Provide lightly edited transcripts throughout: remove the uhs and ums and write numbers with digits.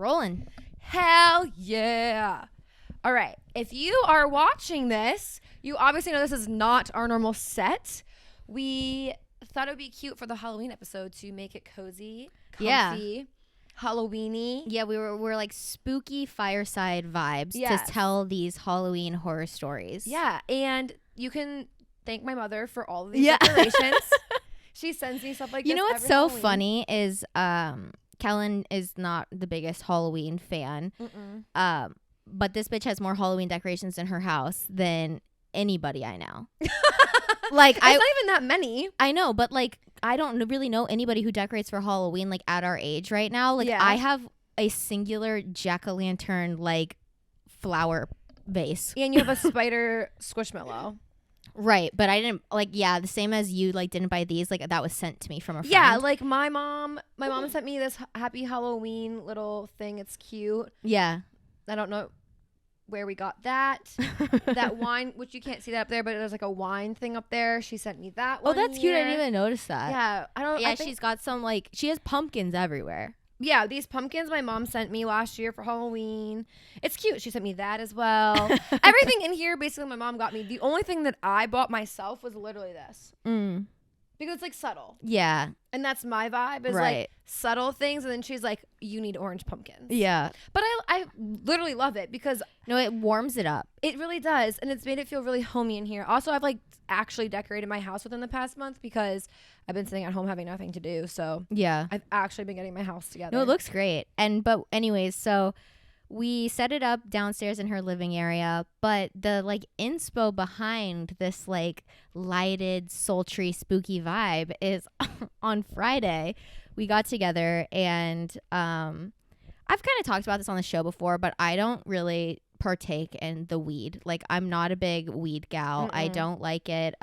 Rolling. Hell yeah. All right. If you are watching this, you obviously know this is not our normal set. We thought it would be cute for the Halloween episode to make it cozy, comfy, Halloweeny. Yeah, we're like spooky fireside vibes to tell these Halloween horror stories. Yeah, and you can thank my mother for all of these decorations. She sends me stuff like this. You know what's so funny is Kellen is not the biggest Halloween fan. But this bitch has more Halloween decorations in her house than anybody I know. Like it's not even that many. I know, but like I don't really know anybody who decorates for Halloween like at our age right now. Like I have a singular jack-o'-lantern like flower vase. And you have a spider squishmallow. Right, but I didn't the same as you like didn't buy these, like that was sent to me from a friend. Yeah, like my mom sent me this Happy Halloween little thing. It's cute. Yeah. I don't know where we got that. That wine, which you can't see that up there, but there's like a wine thing up there. She sent me that one. Oh, that's cute. I didn't even notice that. Yeah, I think she's got some like she has pumpkins everywhere. Yeah, these pumpkins my mom sent me last year for Halloween. It's cute. She sent me that as well. Everything in here, basically, my mom got me. The only thing that I bought myself was literally this. Because it's like subtle. Yeah. And that's my vibe is like subtle things. And then she's like, you need orange pumpkins. Yeah. But I literally love it because no, it warms it up. It really does. And it's made it feel really homey in here. Also, I've like actually decorated my house within the past month because I've been sitting at home having nothing to do. So yeah, I've actually been getting my house together. No, it looks great. But anyways, so we set it up downstairs in her living area, but the like inspo behind this like lighted, sultry, spooky vibe is on Friday. We got together and I've kind of talked about this on the show before, but I don't really partake in the weed. Like I'm not a big weed gal. I don't like it.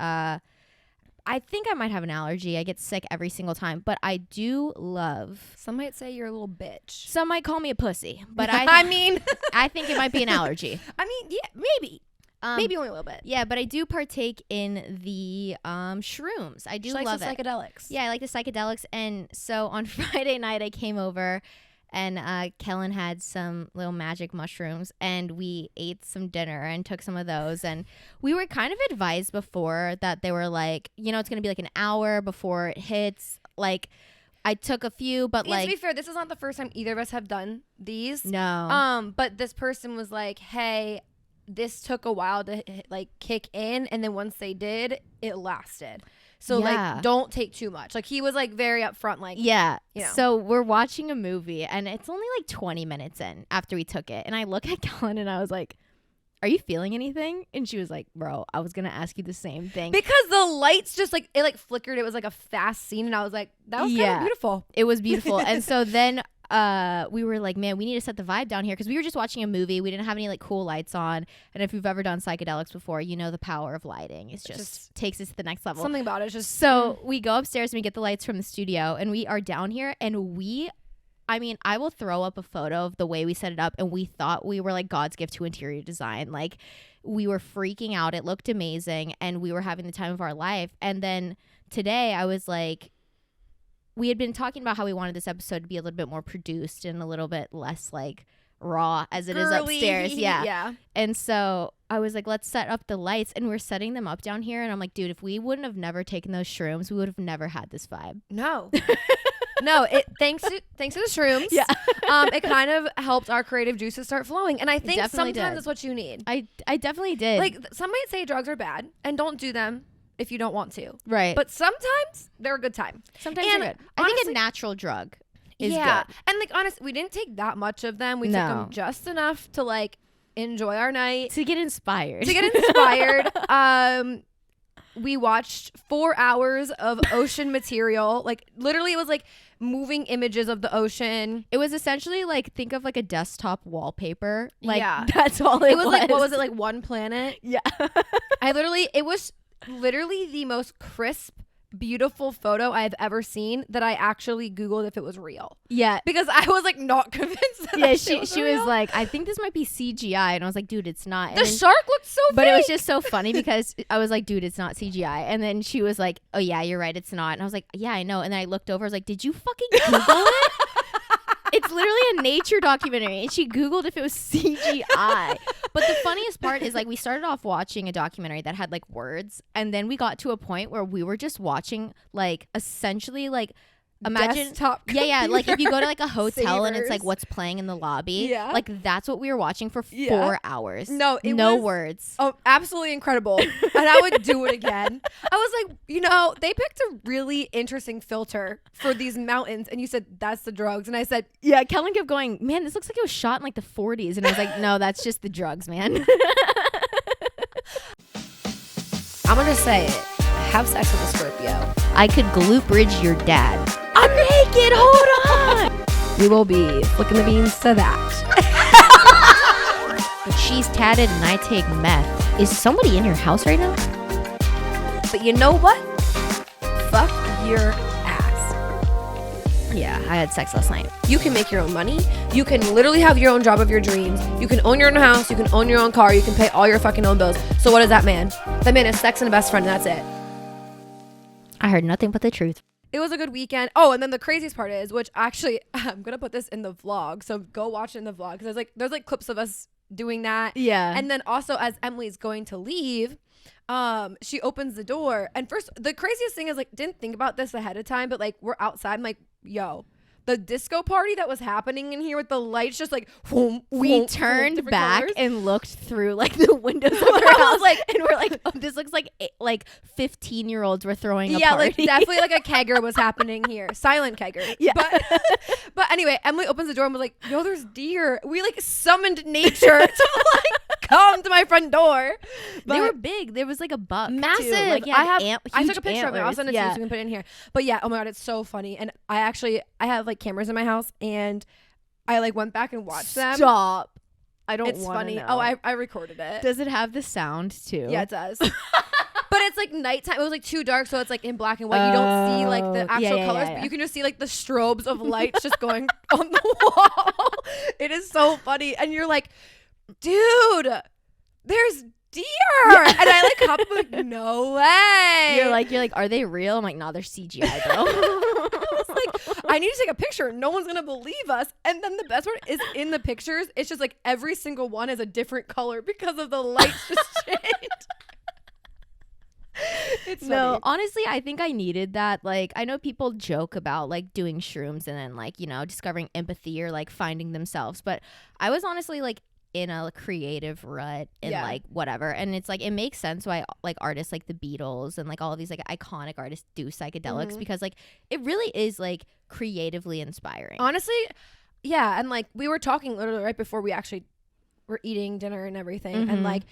I think I might have an allergy. I get sick every single time, but I do love. Some might say you're a little bitch. Some might call me a pussy, but I mean, I think it might be an allergy. I mean, yeah, maybe. Maybe only a little bit. Yeah, but I do partake in the shrooms. I do love the psychedelics. Yeah, I like the psychedelics. And so on Friday night, I came over and Kellen had some little magic mushrooms and we ate some dinner and took some of those. And we were kind of advised before that they were like, you know, it's going to be like an hour before it hits. Like I took a few, but like. To be fair, this is not the first time either of us have done these. No. But this person was like, hey, this took a while to like kick in. And then once they did, it lasted. So like, don't take too much. Like he was like very upfront, like you know. So we're watching a movie and it's only like 20 minutes in after we took it, and I look at Kellen and I was like, "Are you feeling anything?" And she was like, "Bro, I was gonna ask you the same thing." Because the lights just like it like flickered. It was like a fast scene, and I was like, "That was kind of beautiful." It was beautiful, and so then. We were like, man, we need to set the vibe down here because we were just watching a movie. We didn't have any like cool lights on. And if you've ever done psychedelics before, you know the power of lighting. It's just takes us to the next level. Something about it is just so we go upstairs and we get the lights from the studio and we are down here and I will throw up a photo of the way we set it up, and we thought we were like God's gift to interior design. Like we were freaking out. It looked amazing and we were having the time of our life. And then today I was like, we had been talking about how we wanted this episode to be a little bit more produced and a little bit less like raw as it is upstairs. Yeah. And so I was like, let's set up the lights, and we're setting them up down here. And I'm like, dude, if we wouldn't have never taken those shrooms, we would have never had this vibe. No. No, thanks to the shrooms. Yeah. It kind of helped our creative juices start flowing. And I think sometimes that's what you need. I definitely did. Like some might say drugs are bad and don't do them if you don't want to. Right. But sometimes they're a good time. Sometimes they're good. I think a natural drug is good. And like honestly, we didn't take that much of them. We took them just enough to like enjoy our night. To get inspired. We watched 4 hours of ocean material. Like literally it was like moving images of the ocean. It was essentially like, think of like a desktop wallpaper. Like that's all it was. Like, what was it, like One Planet? Yeah. It was literally the most crisp, beautiful photo I have ever seen that I actually Googled if it was real. Yeah. Because I was like not convinced that she was like, I think this might be CGI. And I was like, dude, it's not. The shark looked so fake. But it was just so funny because I was like, dude, it's not CGI. And then she was like, oh yeah, you're right, it's not. And I was like, yeah, I know. And then I looked over, I was like, did you fucking Google it? It's literally a nature documentary, and she Googled if it was CGI. But the funniest part is, like, we started off watching a documentary that had, like, words, and then we got to a point where we were just watching, like, essentially, like, imagine Desktop yeah like if you go to like a hotel and it's savers. like what's playing in the lobby, Yeah. like that's what we were watching for Yeah. 4 hours. No, it no was- words. Oh, absolutely incredible. And I would do it again. I was like, you know, they picked a really interesting filter for these mountains. And you said, that's the drugs. And I said, Yeah, Kellen kept going, man, this looks like it was shot in like the 40s, and I was like, no, that's just the drugs, man. I'm going to say it. Have sex with a Scorpio. I could glute bridge your dad. I'm naked, hold on. We will be flicking the beans to that. But she's tatted and I take meth. Is somebody in your house right now? But you know what? Fuck your ass. Yeah, I had sex last night. You can make your own money. You can literally have your own job of your dreams. You can own your own house. You can own your own car. You can pay all your fucking own bills. So what is that man? That man is sex and a best friend, and that's it. I heard nothing but the truth. It was a good weekend. Oh, and then the craziest part is, which actually I'm gonna put this in the vlog, so go watch it in the vlog, because there's like clips of us doing that. Yeah. And then also, as Emily's going to leave, she opens the door, and first, the craziest thing is, like, didn't think about this ahead of time, but like, we're outside. I'm like, yo, the disco party that was happening in here with the lights just like whoom, We whoom, turned different back colors. and looked through like the windows of I our was house, like- and we're like, oh, this looks like 15-year-olds were throwing a Yeah, party. like definitely like a kegger was happening here. Silent kegger. Yeah. But anyway, Emily opens the door and was like, yo, there's deer. We like summoned nature to like come to my front door. But They were big. There was like a buck, too. massive. Like, it I had have I took huge a picture of it. I'll antlers. send it to you so you can put it in here. But yeah, oh my god, it's so funny. And I have like cameras in my house, and I like went back and watched them. Stop. I don't It's wanna funny. know. Oh, I recorded it. Does it have the sound too? Yeah, it does. But it's like nighttime. It was like too dark, so it's like in black and white. You don't see like the Oh, actual yeah, colors, yeah. but you can just see like the strobes of lights just going on the wall. It is so funny. And you're like, dude, there's deer. And I like hop up, like, no way. You're like, are they real? I'm like, nah, they're CGI, bro. I was like, I need to take a picture. No one's gonna believe us. And then the best part is in the pictures, it's just like every single one is a different color because of the lights just changed. It's No, funny. honestly, I think I needed that. Like, I know people joke about like doing shrooms and then like, you know, discovering empathy or like finding themselves. But I was honestly like in a creative rut and Yeah. like whatever. And it's like, it makes sense why like artists like the Beatles and like all of these like iconic artists do psychedelics because like it really is like creatively inspiring. Honestly, yeah. And like we were talking literally right before we actually were eating dinner and everything. Mhm. And like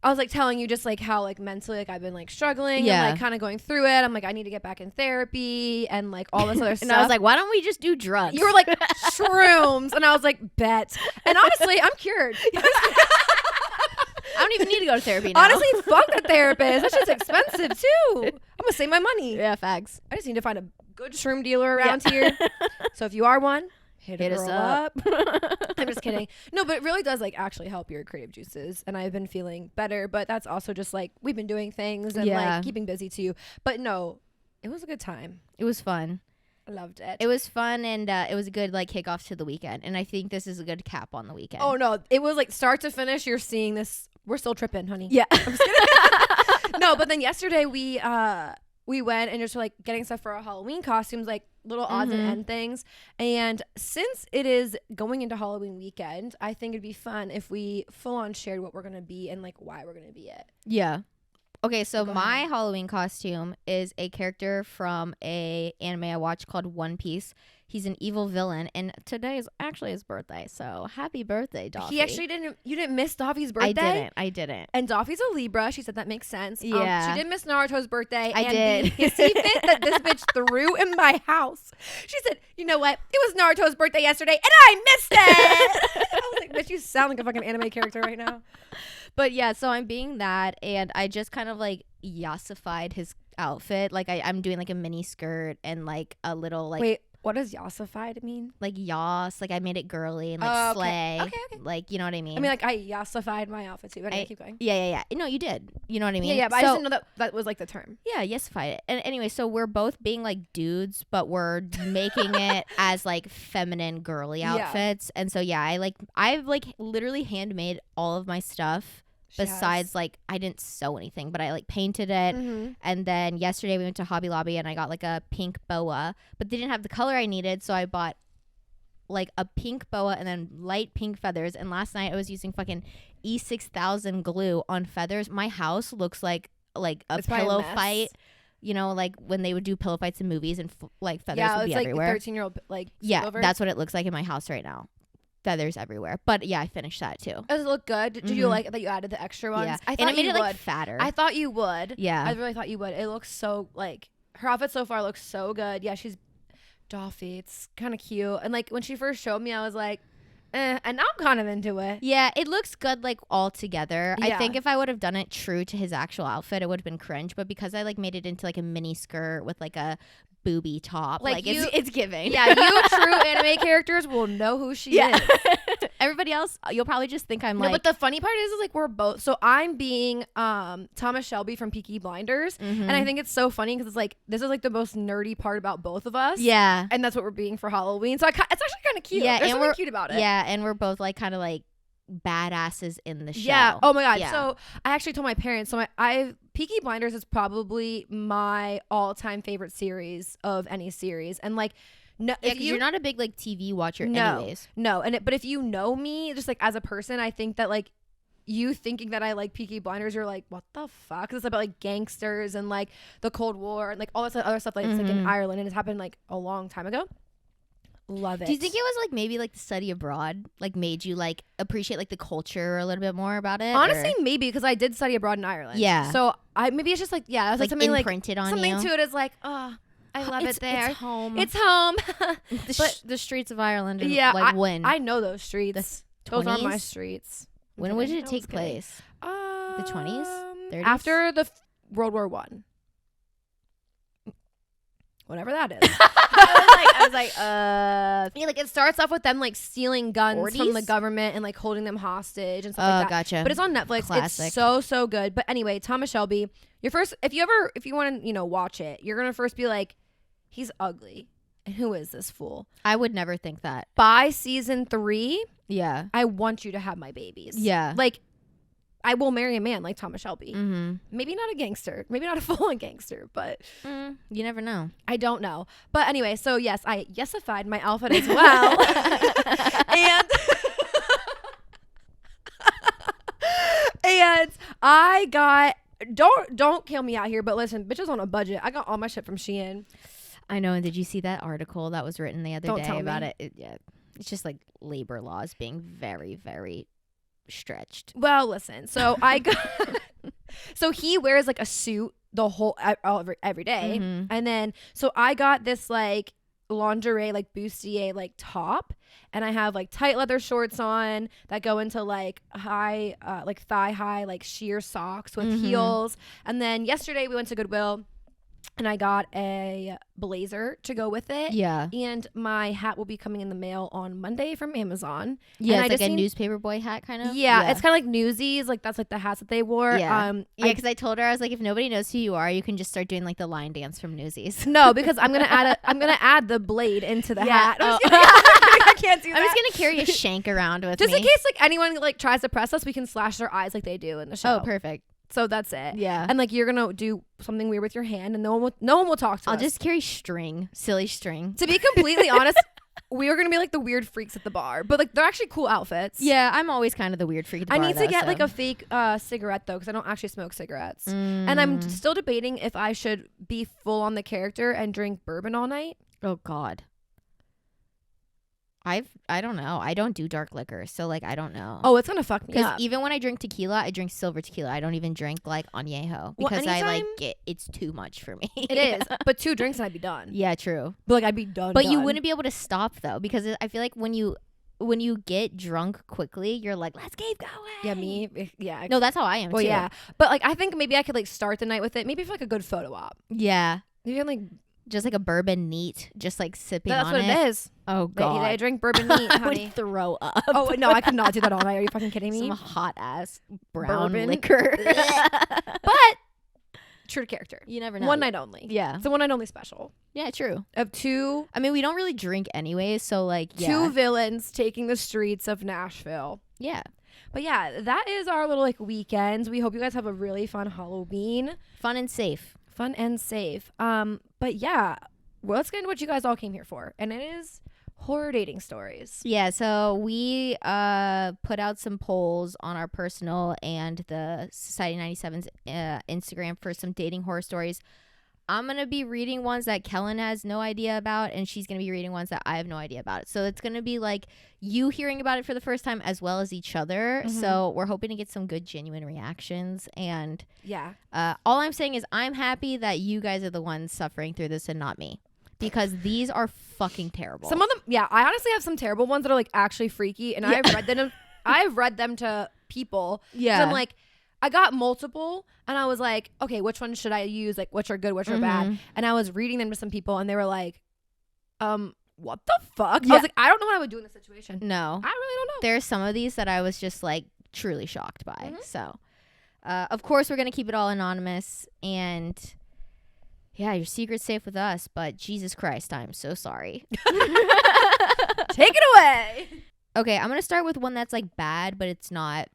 I was like telling you just like how like mentally like I've been like struggling Yeah. and like kind of going through it. I'm like, I need to get back in therapy and like all this other stuff. And I was like, why don't we just do drugs? you were like shrooms. And I was like, bet. And honestly, I'm cured. I don't even need to go to therapy now. Honestly, fuck the therapist. That shit's expensive too. I'm gonna save my money. yeah, facts. I just need to find a good shroom dealer around here. So if you are one, hit Hit a us girl up. I'm just kidding. No, but it really does like actually help your creative juices, and I've been feeling better. But that's also just like we've been doing things and Yeah. like keeping busy too. But no, it was a good time. It was fun. I loved it. It was fun, and it was a good like kickoff to the weekend. And I think this is a good cap on the weekend. Oh no, it was like start to finish. You're seeing this. We're still tripping, honey. yeah. No, but then yesterday we went and just like getting stuff for our Halloween costumes, like little odds and Mhm. end things. And since it is going into Halloween weekend, I think it'd be fun if we full on shared what we're gonna be and like why we're gonna be it. Yeah. Okay, so Go my ahead. Halloween costume is a character from a anime I watched called One Piece. He's an evil villain, and today is actually his birthday. So happy birthday, Doffy. He actually you didn't miss Daffy's birthday. I didn't. And Daffy's a Libra. She said that makes sense. Yeah. She did miss Naruto's birthday. I and did. The hissy fit that this bitch threw in my house. She said, you know what? It was Naruto's birthday yesterday, and I missed it. I was like, bitch, you sound like a fucking anime character right now. But yeah, so I'm being that, and I just kind of like yasified his outfit. Like I'm doing like a mini skirt and like a little like Wait, What does yassified mean? Like yas, like I made it girly and like slay. Okay. Like, you know what I mean? I mean, like I yassified my outfit too. But I keep going. Yeah. No, you did. You know what I mean? Yeah, but I just didn't know that was like the term. Yeah, yesified it. And anyway, so we're both being like dudes, but we're making it as like feminine girly outfits. And so yeah, I've like literally handmade all of my stuff. Besides, like, I didn't sew anything, but I, like, painted it. Mm-hmm. And then yesterday we went to Hobby Lobby and I got, like, a pink boa. But they didn't have the color I needed, so I bought, like, a pink boa and then light pink feathers. And last night I was using fucking E6000 glue on feathers. My house looks like a pillow fight. You know, like, when they would do pillow fights in movies and, like, feathers would be everywhere. Yeah, it's like 13-year-old, like, yeah, over. That's what it looks like in my house right now. Feathers everywhere. But yeah, I finished that too. Does it look good? Did you like that you added the extra ones? Yeah. I thought and it made you it would. like fatter. I thought you would. Yeah. I really thought you would. It looks so like her outfit so far looks so good. Yeah, she's doffy. It's kind of cute. And like when she first showed me, I was like, and now I'm kind of into it. Yeah, it looks good like all together. Yeah. I think if I would have done it true to his actual outfit, it would have been cringe. But because I like made it into like a mini skirt with like a booby top, like it's giving. Yeah, you true anime characters will know who she is. Everybody else, you'll probably just think I'm like. But the funny part is like we're both. So I'm being Thomas Shelby from Peaky Blinders, and I think it's so funny because it's like this is like the most nerdy part about both of us. Yeah, and that's what we're being for Halloween. So it's actually kind of cute. Yeah, there's and something cute about it. Yeah, and we're both like kind of like badasses in the show. Yeah. Oh my god. Yeah. So I actually told my parents. So Peaky Blinders is probably my all-time favorite series of any series, and like. No, yeah, because you're not a big like TV watcher, anyways. No, but if you know me, just like as a person, I think that like you thinking that I like Peaky Blinders, you're like, what the fuck? 'Cause it's about like gangsters and like the Cold War and like all this other stuff like it's like in Ireland and it's happened like a long time ago. Love it. Do you think it was like maybe like the study abroad like made you like appreciate like the culture a little bit more about it? Honestly, maybe because I did study abroad in Ireland. Yeah. So maybe it's just like I was like something imprinted like on something you. to it is like I love it there. It's home. It's home. The streets of Ireland. Are, yeah, like when I know those streets. Those are my streets. When would it take place? The 20s, 30s? After the World War One. Whatever that is. I was like, yeah, like it starts off with them like stealing guns 40s? from the government and like holding them hostage and stuff like that. Gotcha. But it's on Netflix. Classic. It's so good. But anyway, Thomas Shelby, if you want to, watch it, you're going to first be like, he's ugly. And who is this fool? I would never think that. By season 3, yeah, I want you to have my babies. Yeah. Like, I will marry a man like Thomas Shelby. Mm-hmm. Maybe not a gangster. Maybe not a full-on gangster, but... you never know. I don't know. But anyway, so yes, I yesified my outfit as well. and I got... Don't kill me out here, but listen, bitches on a budget. I got all my shit from Shein. I know. And did you see that article that was written the other day about me. it? Yeah. It's just like labor laws being very, very... stretched. Well, listen, so I got so he wears like a suit the whole every day, and then so I got this like lingerie like bustier like top, and I have like tight leather shorts on that go into like high like thigh high like sheer socks with heels, and then yesterday we went to Goodwill and I got a blazer to go with it. Yeah. And my hat will be coming in the mail on Monday from Amazon. Yeah, and it's like a newspaper boy hat kind of. Yeah, it's kind of like Newsies. Like that's like the hats that they wore. Yeah. Because I told her, I was like, if nobody knows who you are, you can just start doing like the line dance from Newsies. No, because I'm gonna add the blade into the hat. Oh. I can't do that. I'm just gonna carry a shank around with just me. in case like anyone like tries to press us, we can slash their eyes like they do in the show. Oh, perfect. So that's it. Yeah. And like you're gonna do something weird with your hand, and no one will talk to us. I'll just carry string, silly string. To be completely honest, we are gonna be like the weird freaks at the bar, but like they're actually cool outfits. Yeah, I'm always kind of the weird freak at the I bar, need to get like a fake cigarette though, because I don't actually smoke cigarettes, and I'm still debating if I should be full on the character and drink bourbon all night. Oh God. I don't know. I don't do dark liquor, so like I don't know. Oh, it's gonna fuck me Because up. even when I drink tequila, I drink silver tequila. I don't even drink like añejo because I like it's too much for me. It is, but 2 drinks and I'd be done. Yeah, true. But like I'd be done. But you wouldn't be able to stop though, because I feel like when you get drunk quickly, you're like, let's keep going. Yeah, me. Yeah. No, that's how I am. Well, too. yeah. But like I think maybe I could like start the night with it. Maybe for like a good photo op. Yeah. Maybe I'm like Just like a bourbon neat, just like sipping That's on what it. it is. Oh God. They drink bourbon neat, I honey. would throw up. Oh no, I could not do that all night. Are you fucking kidding me? Some hot ass brown Bourbon. liquor. But true to character. You never know. One night only. Yeah. It's a one night only special Yeah, true. of two I mean, we don't really drink anyways, so like, yeah. two villains taking the streets of Nashville. Yeah. But yeah, that is our little like weekends. We hope you guys have a really fun Halloween. Fun and safe. Fun and safe. But yeah, well, let's get into what you guys all came here for. And it is horror dating stories. Yeah, so we put out some polls on our personal and the Society 97's Instagram for some dating horror stories. I'm going to be reading ones that Kellen has no idea about, and she's going to be reading ones that I have no idea about. So it's going to be like you hearing about it for the first time as well as each other. Mm-hmm. So we're hoping to get some good, genuine reactions. And Yeah. all I'm saying is I'm happy that you guys are the ones suffering through this and not me, because these are fucking terrible. Some of them, yeah, I honestly have some terrible ones that are like actually freaky, and I've read them to people. Yeah. So I'm like, I got multiple, and I was like, okay, which one should I use? Like, which are good, which are bad? And I was reading them to some people, and they were like, what the fuck? Yeah. I was like, I don't know what I would do in this situation. No. I really don't know. There's some of these that I was just like truly shocked by. So, of course, we're going to keep it all anonymous. And yeah, your secret's safe with us. But Jesus Christ, I'm so sorry. Take it away. Okay, I'm going to start with one that's like bad, but it's not.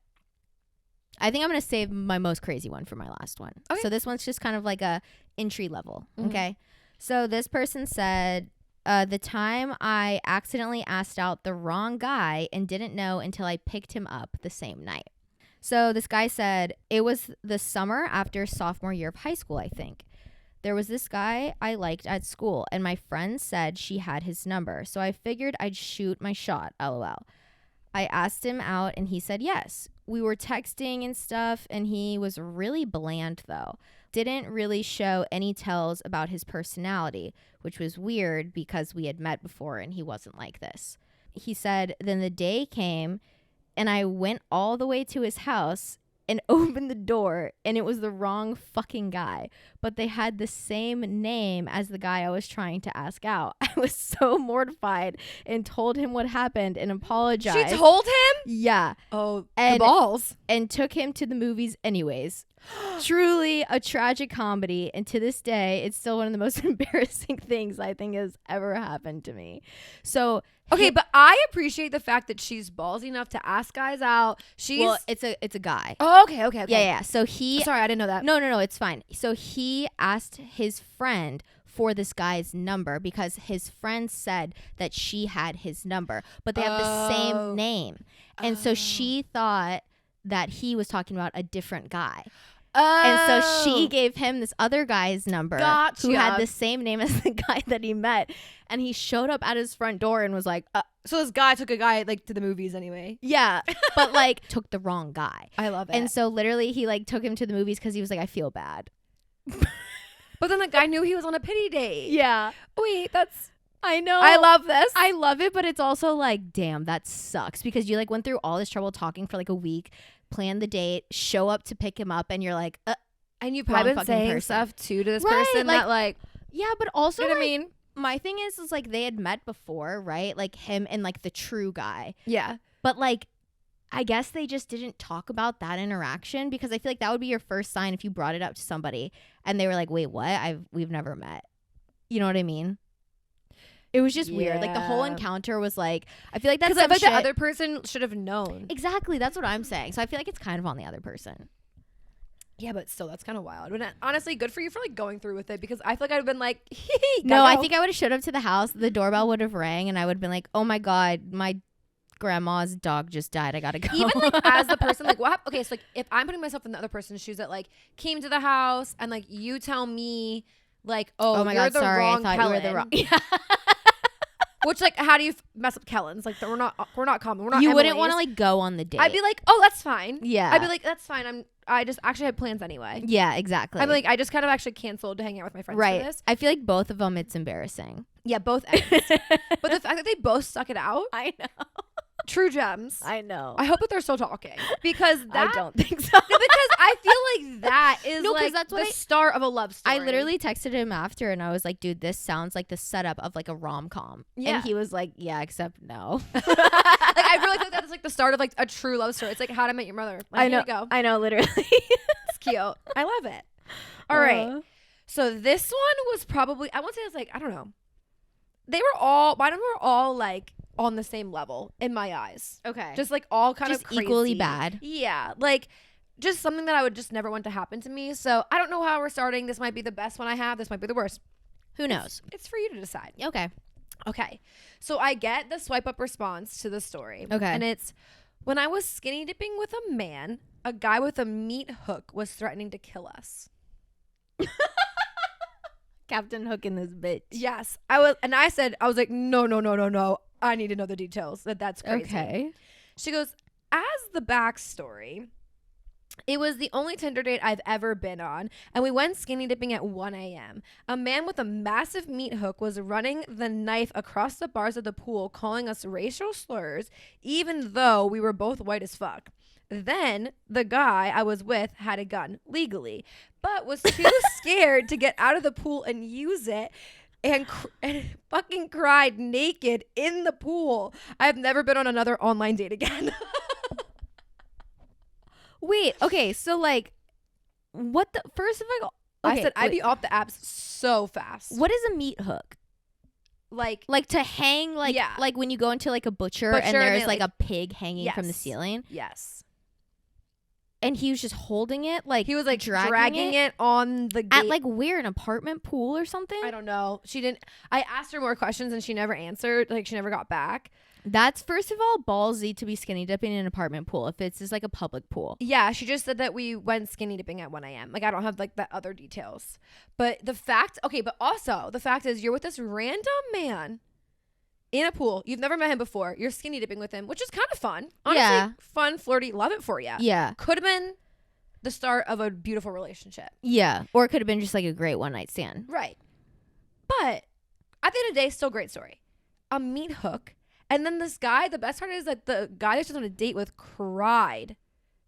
I think I'm going to save my most crazy one for my last one. Okay. So this one's just kind of like a entry level. Okay. So this person said, the time I accidentally asked out the wrong guy and didn't know until I picked him up the same night. So this guy said, it was the summer after sophomore year of high school, I think. There was this guy I liked at school, and my friend said she had his number. So I figured I'd shoot my shot, LOL. I asked him out, and he said yes. We were texting and stuff, and he was really bland, though. Didn't really show any tells about his personality, which was weird because we had met before, and he wasn't like this. He said, then the day came, and I went all the way to his house and opened the door, and it was the wrong fucking guy. But they had the same name as the guy I was trying to ask out. I was so mortified and told him what happened and apologized. She told him? Yeah. Oh, And- the balls. And took him to the movies anyways. Truly a tragic comedy, and to this day, it's still one of the most embarrassing things I think has ever happened to me. So Okay, but I appreciate the fact that she's ballsy enough to ask guys out. well, it's a guy. Oh, okay. Yeah. So he Sorry, I didn't know that. No, it's fine. So he asked his friend for this guy's number because his friend said that she had his number, but they have the same name. And so she thought that he was talking about a different guy. And so she gave him this other guy's number who had the same name as the guy that he met. And he showed up at his front door and was like, So this guy took a guy like to the movies anyway. yeah, but like took the wrong guy. I love it. And so literally he like took him to the movies because he was like, I feel bad. But then the guy knew he was on a pity date. Yeah. Wait, that's... I know. I love this. I love it, but it's also like, damn, that sucks because you like went through all this trouble talking for like a week, planned the date, show up to pick him up, and you're like, and you've probably been fucking saying person. stuff too to this Right, person like- that like, yeah, but also you know what I like, mean? my thing is like they had met before, right? Like him and like the true guy, Yeah. but like I guess they just didn't talk about that interaction because I feel like that would be your first sign if you brought it up to somebody and they were like, wait, what? We've never met. You know what I mean? It was just weird. Like the whole Yeah. encounter was like, I feel like that's Because I some feel like shit. the other person should have known. Exactly. That's what I'm saying. So I feel like it's kind of on the other person. Yeah, but still, that's kind of wild. But honestly, good for you for like going through with it because I feel like I'd have been like, No, I think I would have showed up to the house. The doorbell would have rang and I would have been like, oh my God, my grandma's dog just died. I got to go. even like as the person, like what okay, so like if I'm putting myself in the other person's shoes that like came to the house and like you tell me like, oh my you're God, the sorry. wrong I thought you were Kellen. the wrong. Which like how do you mess up Kellens? Like we're not common. We're not You wouldn't want Emily's. to like go on the date. I'd be like, oh, that's fine. Yeah. I'd be like, that's fine. I just actually had plans anyway. yeah, exactly. I'm like, I just kind of actually canceled to hang out with my friends right. for this. I feel like both of them, it's embarrassing. Yeah, both ends. But the fact that they both stuck it out, I know. true gems. I know. I hope that they're still talking because that I don't think so. because I feel like that is No, 'cause like that's what the start of a love story. I literally texted him after and I was like, dude, this sounds like the setup of like a rom-com. Yeah. And he was like, yeah, except no. like I really think that's like the start of like a true love story. It's like How to Met Your Mother. Like, I know. Here you go. I know, literally. It's cute. I love it. All right. So this one was probably, I won't say it's like, I don't know. Mine were all like on the same level in my eyes. Okay. Just like all kind Just of crazy. equally bad. Yeah. Like just something that I would just never want to happen to me. So I don't know how we're starting. This might be the best one I have. This might be the worst. Who knows? It's for you to decide. Okay. Okay. So I get the swipe up response to the story. Okay. And it's when I was skinny dipping with a man, a guy with a meat hook was threatening to kill us. Captain Hook in this bitch. Yes. I was like, no. I need to know the details. That's crazy. Okay. She goes, as the backstory, it was the only Tinder date I've ever been on, and we went skinny dipping at 1 a.m. A man with a massive meat hook was running the knife across the bars of the pool, calling us racial slurs, even though we were both white as fuck. Then the guy I was with had a gun legally, but was too scared to get out of the pool and use it. And fucking cried naked in the pool. I've never been on another online date again. Wait, okay, so like, what the, first of all, okay, I said I'd be off the apps so fast. What is a meat hook? Like to hang, like, Yeah. like when you go into like a butcher and and there's they, like a pig hanging from the Yes. ceiling, Yes. and he was just holding it, like He was like dragging it on the gate. at like where, an apartment pool or something? I don't know. She didn't. I asked her more questions and she never answered. Like she never got back. That's first of all ballsy to be skinny dipping in an apartment pool if it's just like a public pool. Yeah, she just said that we went skinny dipping at 1 a.m. Like I don't have like the other details. But the fact, but also the fact is you're with this random man in a pool. You've never met him before. You're skinny dipping with him, which is kind of fun. Honestly, Yeah. fun, flirty. Love it for you. Yeah. Could have been the start of a beautiful relationship. Yeah. Or it could have been just like a great one night stand. Right. But at the end of the day, still great story. A meat hook. And then this guy, the best part is that the guy that she's on a date with cried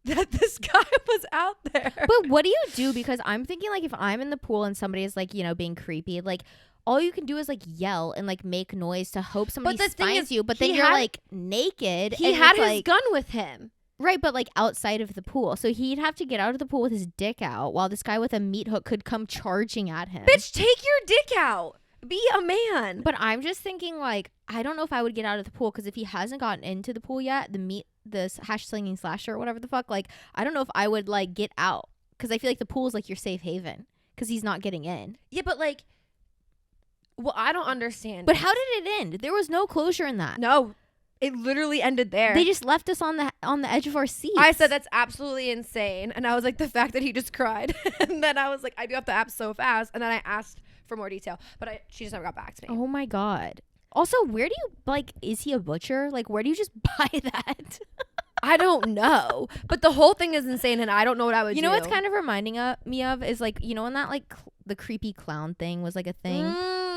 that this guy was out there. But what do you do? Because I'm thinking like if I'm in the pool and somebody is like, you know, being creepy, like all you can do is like yell and like make noise to hope somebody the thing finds is, you. But he then you're had- like naked. He and had it's, his like, gun with him. right, but like outside of the pool. So he'd have to get out of the pool with his dick out while this guy with a meat hook could come charging at him. Bitch, take your dick out. Be a man. But I'm just thinking like, I don't know if I would get out of the pool because if he hasn't gotten into the pool yet, the hash slinging slasher or whatever the fuck, like I don't know if I would like get out because I feel like the pool is like your safe haven because he's not getting in. Yeah, but like, well, I don't understand. But how did it end? There was no closure in that. No, it literally ended there. They just left us on the edge of our seats. I said that's absolutely insane, and I was like, the fact that he just cried, and then I was like, I do have the app so fast, and then I asked for more detail, but she just never got back to me. Oh my god. Also, where do you like? Is he a butcher? Like, where do you just buy that? I don't know, but the whole thing is insane, and I don't know what I would do. You know what's kind of reminding me of is like, you know, when that like the creepy clown thing was like a thing,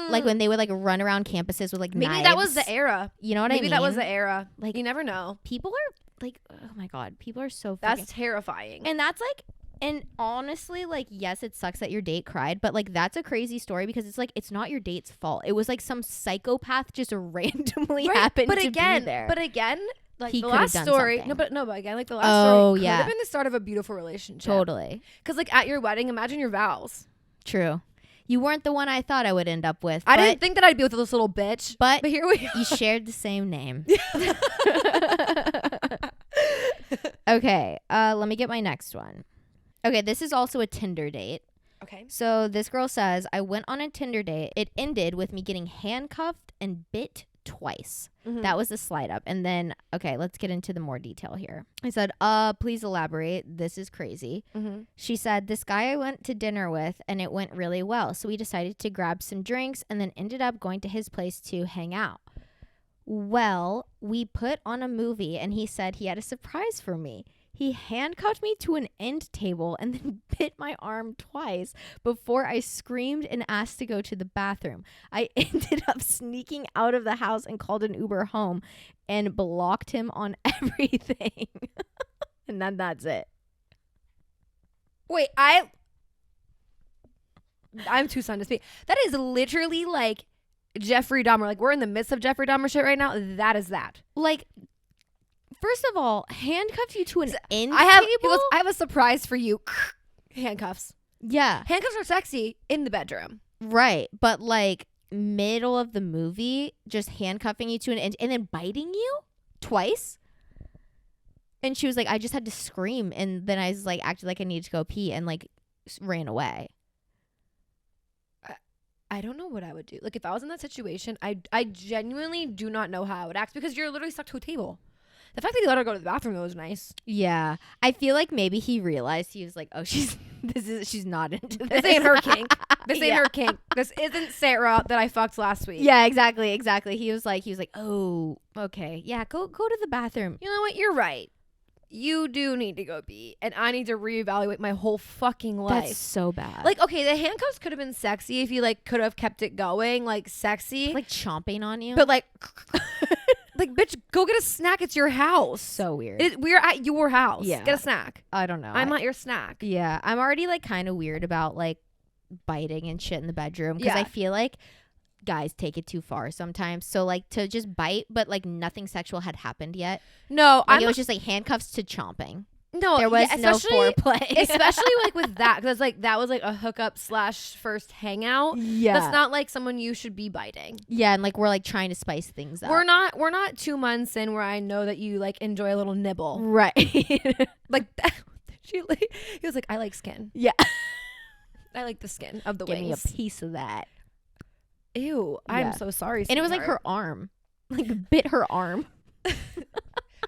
like when they would like run around campuses with like maybe knives. that was the era. You know what I mean? Maybe that was the era. Like, you never know. people are like, oh my god, people are so That's fucking. terrifying. And that's like, and honestly, like, yes, it sucks that your date cried, but like that's a crazy story because it's like it's not your date's fault. It was like some psychopath just randomly happened to be there. But again, like He the could've last done story. something. But again, like the last Oh, story could yeah. have been the start of a beautiful relationship. Totally Because like at your wedding, imagine your vows. true. You weren't the one I thought I would end up with. I but didn't think that I'd be with this little bitch. But But here we are. you shared the same name. Okay, let me get my next one. Okay, this is also a Tinder date. Okay. So this girl says, I went on a Tinder date. It ended with me getting handcuffed and bit twice. Mhm. That was the slide up. And then, okay, let's get into the more detail here. I said, please elaborate. This is crazy. Mm-hmm. She said, this guy I went to dinner with and it went really well. So we decided to grab some drinks and then ended up going to his place to hang out. Well, we put on a movie and he said he had a surprise for me. He handcuffed me to an end table and then bit my arm twice before I screamed and asked to go to the bathroom. I ended up sneaking out of the house and called an Uber home and blocked him on everything. And then that's it. Wait, I'm too stunned to speak. That is literally like Jeffrey Dahmer. Like, we're in the midst of Jeffrey Dahmer shit right now. That is that. Like, first of all, handcuff you to an end He table? goes, I have a surprise for you. Handcuffs. Yeah. Handcuffs are sexy in the bedroom. Right. But like middle of the movie, just handcuffing you to an end and then biting you twice. And she was like, I just had to scream. And then I was like, acted like I needed to go pee and like ran away. I don't know what I would do. Like, if I was in that situation, I genuinely do not know how I would act because you're literally stuck to a table. The fact that he let her go to the bathroom, though, was nice. Yeah. I feel like maybe he realized, he was like, oh, she's not into this. This ain't her kink. This ain't her kink. This isn't Sarah that I fucked last week. Yeah, exactly. He was like, oh, okay. Yeah, go to the bathroom. You know what? You're right. You do need to go pee, and I need to reevaluate my whole fucking life. That's so bad. Like, okay, the handcuffs could have been sexy if you like could have kept it going, like sexy, like chomping on you. but like, like, bitch, go get a snack. It's your house. So weird. We're at your house. Yeah. Get a snack. I don't know. I'm not your snack. Yeah, I'm already like kind of weird about like biting and shit in the bedroom because Yeah. I feel like guys take it too far sometimes. So like to just bite, but like nothing sexual had happened yet. No, Like it was just like handcuffs to chomping. no. There was no foreplay. especially like with that, because like that was like a hookup / first hangout. Yeah, That's not like someone you should be biting. yeah, and like we're like trying to spice things up. We're not 2 months in where I know that you like enjoy a little nibble. Right. Like he was like, I like skin. Yeah. I like the skin of the Give me a wings. piece of that. Ew, Yeah. I'm so sorry. And it was like sweetheart. her arm. Like bit her arm.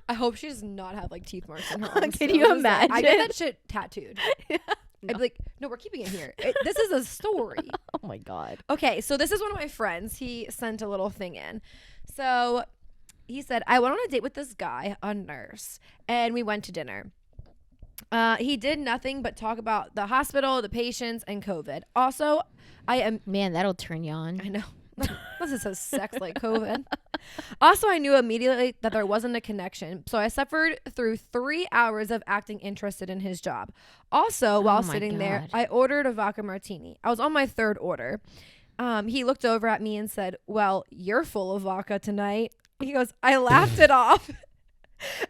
I hope she does not have like teeth marks in her arm. Can still. you Just, like, I get imagine? that shit tattooed. No. I'd be like, no, we're keeping it here. This is a story. Oh my God. Okay, so this is one of my friends. He sent a little thing in. So he said, I went on a date with this guy, a nurse, and we went to dinner. He did nothing but talk about the hospital, the patients, and COVID. Also, Man, that'll turn you on. I know. This is says sex like COVID. Also, I knew immediately that there wasn't a connection. So I suffered through 3 hours of acting interested in his job. Also, while my sitting there, God. I ordered a vodka martini. I was on my 3rd order. He looked over at me and said, well, you're full of vodka tonight. He goes, I laughed it off.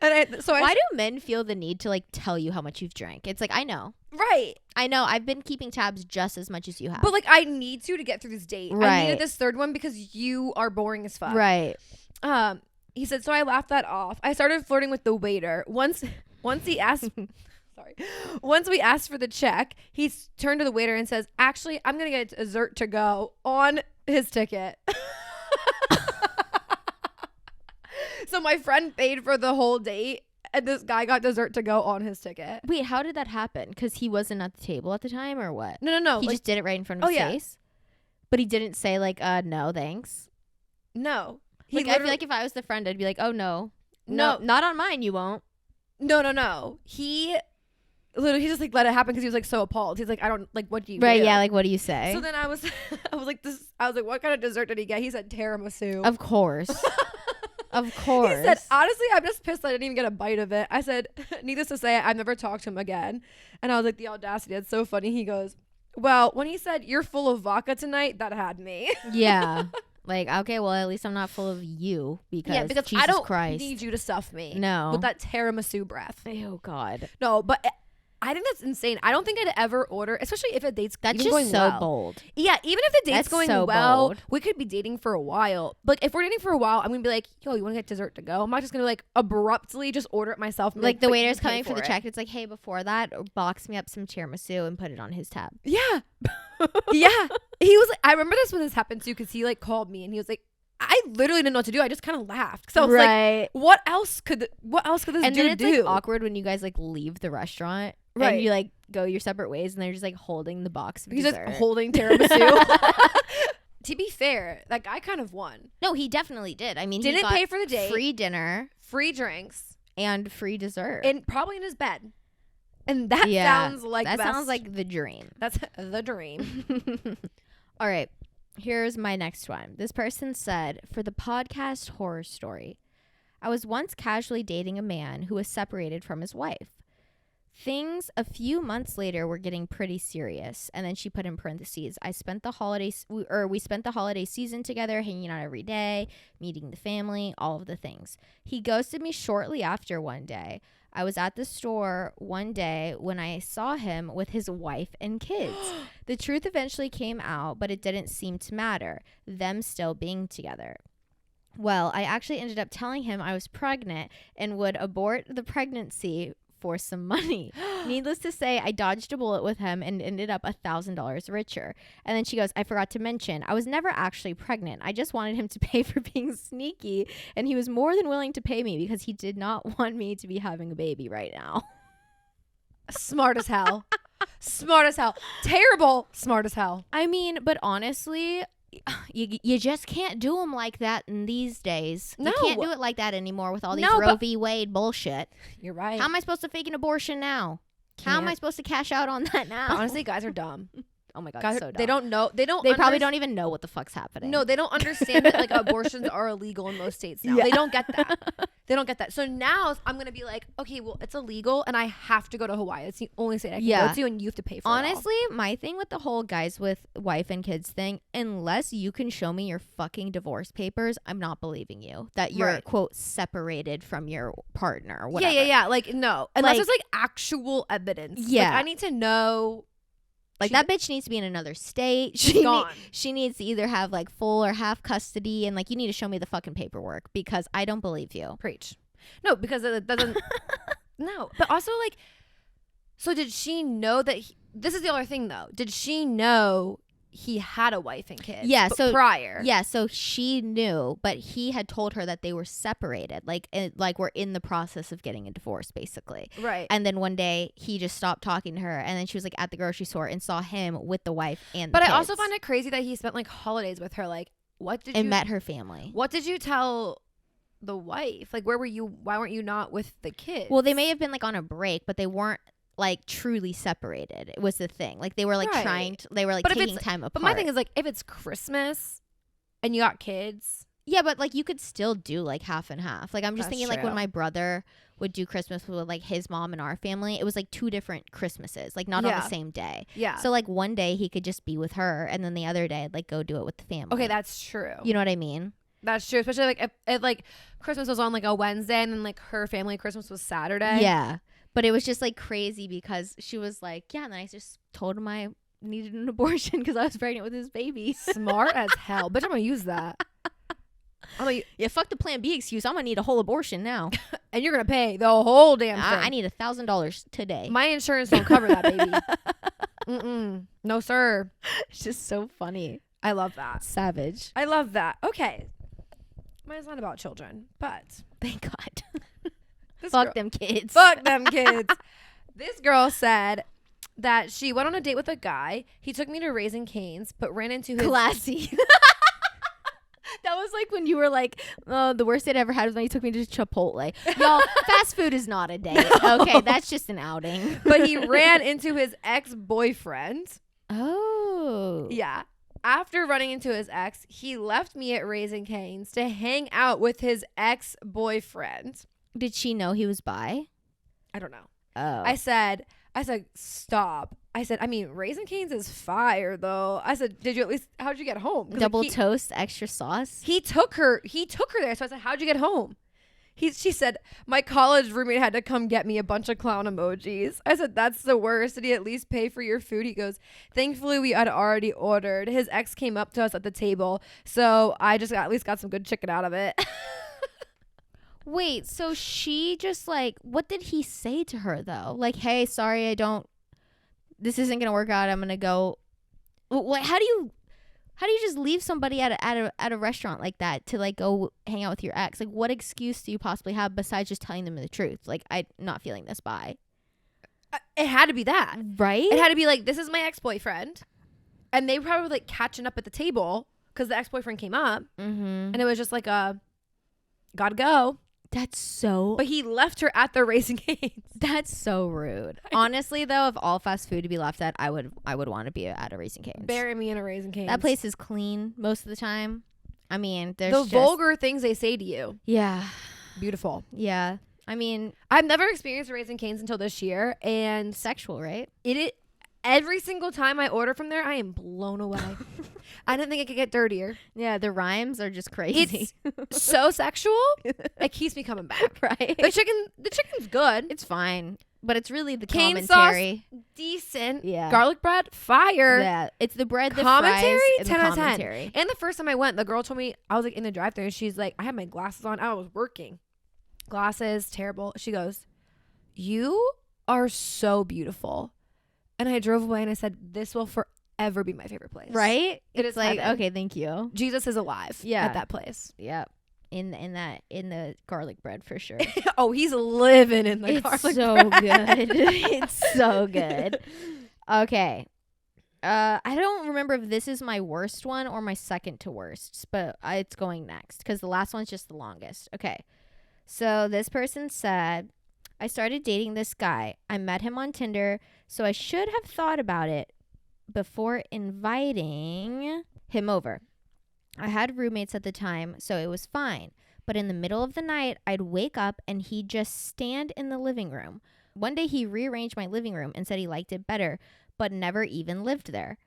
And Why do men feel the need to like tell you how much you've drank? It's like, I know. Right. I know. I've been keeping tabs just as much as you have. But like, I need to get through this date. I Right. needed this 3rd one because you are boring as fuck. Right. He said, so I laughed that off. I started flirting with the waiter. Once he asked, sorry, once we asked for the check, he turned to the waiter and says, actually, I'm going to get a dessert to go on his ticket. So my friend paid for the whole date and this guy got dessert to go on his ticket. Wait, how did that happen? Because he wasn't at the table at the time or what? No. He Like, just did it right in front of his face? But he didn't say like, no, thanks. no. Like, I feel like if I was the friend, I'd be like, oh, no. No, not on mine, you won't. No. He just like let it happen because he was like so appalled. He's like, I don't like, what do you Right, do? yeah, like, what do you say? So then I was like, what kind of dessert did he get? He said tiramisu. Of course. Of course. He said, honestly, I'm just pissed I didn't even get a bite of it. I said, needless to say, I've never talked to him again. And I was like, the audacity. It's so funny. He goes, well, when he said, you're full of vodka tonight, that had me. Yeah. Like, okay, well, at least I'm not full of you because, Jesus I don't Christ. need you to stuff me. No. With that tiramisu breath. Oh, God. No, but I think that's insane. I don't think I'd ever order, especially if a date's That's even just going so well. bold. Yeah, even if the date's That's going so well, bold. we could be dating for a while. Like, if we're dating for a while, I'm gonna be like, yo, you want to get dessert to go? I'm not just gonna like abruptly just order it myself. And be Like the "But waiter's you pay coming for the it." check. It's like, hey, before that, box me up some tiramisu and put it on his tab. Yeah, yeah. He was like, I remember this when this happened too, because he like called me and he was like, I literally didn't know what to do. I just kind of laughed. So I was like, what else could this And then dude it's do? like awkward when you guys like leave the restaurant. Right. And you like go your separate ways and they're just like holding the box of He's dessert. just holding tiramisu. To be fair, that guy kind of won. No, he definitely did. I mean, he Didn't got pay for the date. free dinner Free drinks. and free dessert. And probably in his bed. And that sounds like that the best. sounds like the dream. That's the dream. All right. Here's my next one. This person said, for the podcast horror story, I was once casually dating a man who was separated from his wife. Things a few months later were getting pretty serious, and then she put in parentheses, we spent the holiday season together, hanging out every day, meeting the family, all of the things. He ghosted me shortly after one day. I was at the store one day when I saw him with his wife and kids. The truth eventually came out, but it didn't seem to matter, them still being together. Well, I actually ended up telling him I was pregnant and would abort the pregnancy for some money. Needless to say, I dodged a bullet with him and ended up $1,000 richer. And then she goes, I forgot to mention, I was never actually pregnant. I just wanted him to pay for being sneaky, and he was more than willing to pay me because he did not want me to be having a baby right now. Smart as hell. Smart as hell. Terrible. Smart as hell. I mean, but honestly, you just can't do them like that in these days. No. You can't do it like that anymore with all these No, Roe v. Wade bullshit. You're right. How am I supposed to fake an abortion now? How am I supposed to cash out on that now? Honestly, guys are dumb. Oh my God, Guys, so dumb. they don't know. They probably don't even know what the fuck's happening. No, they don't understand that like abortions are illegal in most states now. Yeah. They don't get that. They don't get that. So now I'm going to be like, okay, well, it's illegal and I have to go to Hawaii. It's the only state I can go to, and you have to pay for it. Honestly, my thing with the whole guys with wife and kids thing, unless you can show me your fucking divorce papers, I'm not believing you that you're, quote, separated from your partner or whatever. Yeah. Like, no. Unless there's like actual evidence. Yeah. Like, I need to know. Like, that bitch needs to be in another state. She needs to either have, like, full or half custody. And, like, you need to show me the fucking paperwork because I don't believe you. Preach. No, because it doesn't. No. But also, like, so did she know that this is the other thing, though. Did she know he had a wife and kids? Yeah. So prior. Yeah. So she knew, but he had told her that they were separated. Like we're in the process of getting a divorce, basically. Right. And then one day he just stopped talking to her, and then she was like at the grocery store and saw him with the wife and the kids. I also find it crazy that he spent like holidays with her. Like, met her family. What did you tell the wife? Like, where were you? Why weren't you not with the kids? Well, they may have been like on a break, but they weren't like truly separated. It was the thing. Like, they were like they were like taking time apart. But my thing is, like, if it's Christmas and you got kids. Yeah, but like you could still do like half and half. Like, I'm just thinking like when my brother would do Christmas with like his mom and our family, it was like 2 different Christmases, like not on the same day. Yeah. So like one day he could just be with her, and then the other day like go do it with the family. Okay, that's true. You know what I mean? That's true. Especially like if like Christmas was on like a Wednesday and then like her family Christmas was Saturday. Yeah. But it was just like crazy because she was like, yeah, and then I just told him I needed an abortion because I was pregnant with his baby. Smart as hell. Bitch, I'm gonna use that. Yeah, fuck the plan B excuse. I'm gonna need a whole abortion now. And you're gonna pay the whole damn thing. I need $1,000 today. My insurance don't cover that, baby. No, sir. It's just so funny. I love that. Savage. I love that. Okay. Mine's not about children, but thank God. Fuck them kids. Fuck them kids. This girl said that she went on a date with a guy. He took me to Raising Cane's, but ran into his... Classy. That was like when you were like, the worst date I ever had was when you took me to Chipotle. Y'all, fast food is not a date. No. Okay, that's just an outing. But he ran into his ex-boyfriend. Oh. Yeah. After running into his ex, he left me at Raising Cane's to hang out with his ex-boyfriend. Did she know he was bi? I don't know. Oh. I said, stop. I said, I mean, Raising Cane's is fire, though. I said, how'd you get home? Double toast, extra sauce? He took her there. So I said, how'd you get home? She said, my college roommate had to come get me a bunch of clown emojis. I said, that's the worst. Did he at least pay for your food? He goes, thankfully, we had already ordered. His ex came up to us at the table. So I just at least got some good chicken out of it. Wait, so she just like, what did he say to her though? Like, hey, sorry, this isn't gonna work out. I'm gonna go. What? How do you just leave somebody at a restaurant like that to like go hang out with your ex? Like, what excuse do you possibly have besides just telling them the truth? Like, I'm not feeling this bi. It had to be that, right? It had to be like, this is my ex-boyfriend, and they probably were like catching up at the table because the ex-boyfriend came up, and it was just like gotta go. That's so... But he left her at the Raising Cane's. That's so rude. Honestly, though, if all fast food to be left at, I would want to be at a Raising Cane's. Bury me in a Raising Cane's. That place is clean most of the time. I mean, there's the vulgar things they say to you. Yeah. Beautiful. Yeah. I mean, I've never experienced Raising Cane's until this year, and sexual, right? every single time I order from there, I am blown away. I didn't think it could get dirtier. Yeah, the rhymes are just crazy. It's so sexual. It keeps me coming back. Right? The chicken's good. It's fine, but it's really the Cane commentary. sauce, decent. Yeah. Garlic bread, fire. Yeah, it's the bread, the Commentary, fries, and 10 the out of 10. commentary. And the first time I went, the girl told me, I was like in the drive-thru, and she's like, I had my glasses on. I was working. Glasses, terrible. She goes, you are so beautiful. And I drove away and I said, this will forever be my favorite place. Right? It It's is like, heaven. okay, thank you. Jesus is alive at that place. Yep. In the garlic bread for sure. Oh, he's living in the It's garlic so bread. good. It's so good. Okay. I don't remember if this is my worst one or my second to worst, but it's going next because the last one's just the longest. Okay. So this person said, I started dating this guy. I met him on Tinder, so I should have thought about it before inviting him over. I had roommates at the time, so it was fine. But in the middle of the night, I'd wake up and he'd just stand in the living room. One day he rearranged my living room and said he liked it better, but never even lived there.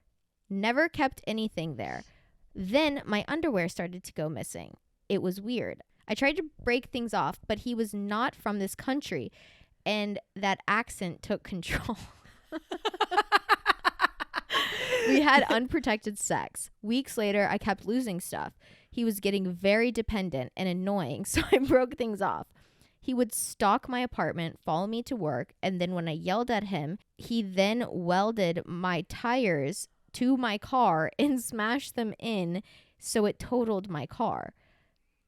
Never kept anything there. Then my underwear started to go missing. It was weird. I tried to break things off, but he was not from this country, and that accent took control. We had unprotected sex. Weeks later, I kept losing stuff. He was getting very dependent and annoying, so I broke things off. He would stalk my apartment, follow me to work, and then when I yelled at him, he then welded my tires to my car and smashed them in, so it totaled my car.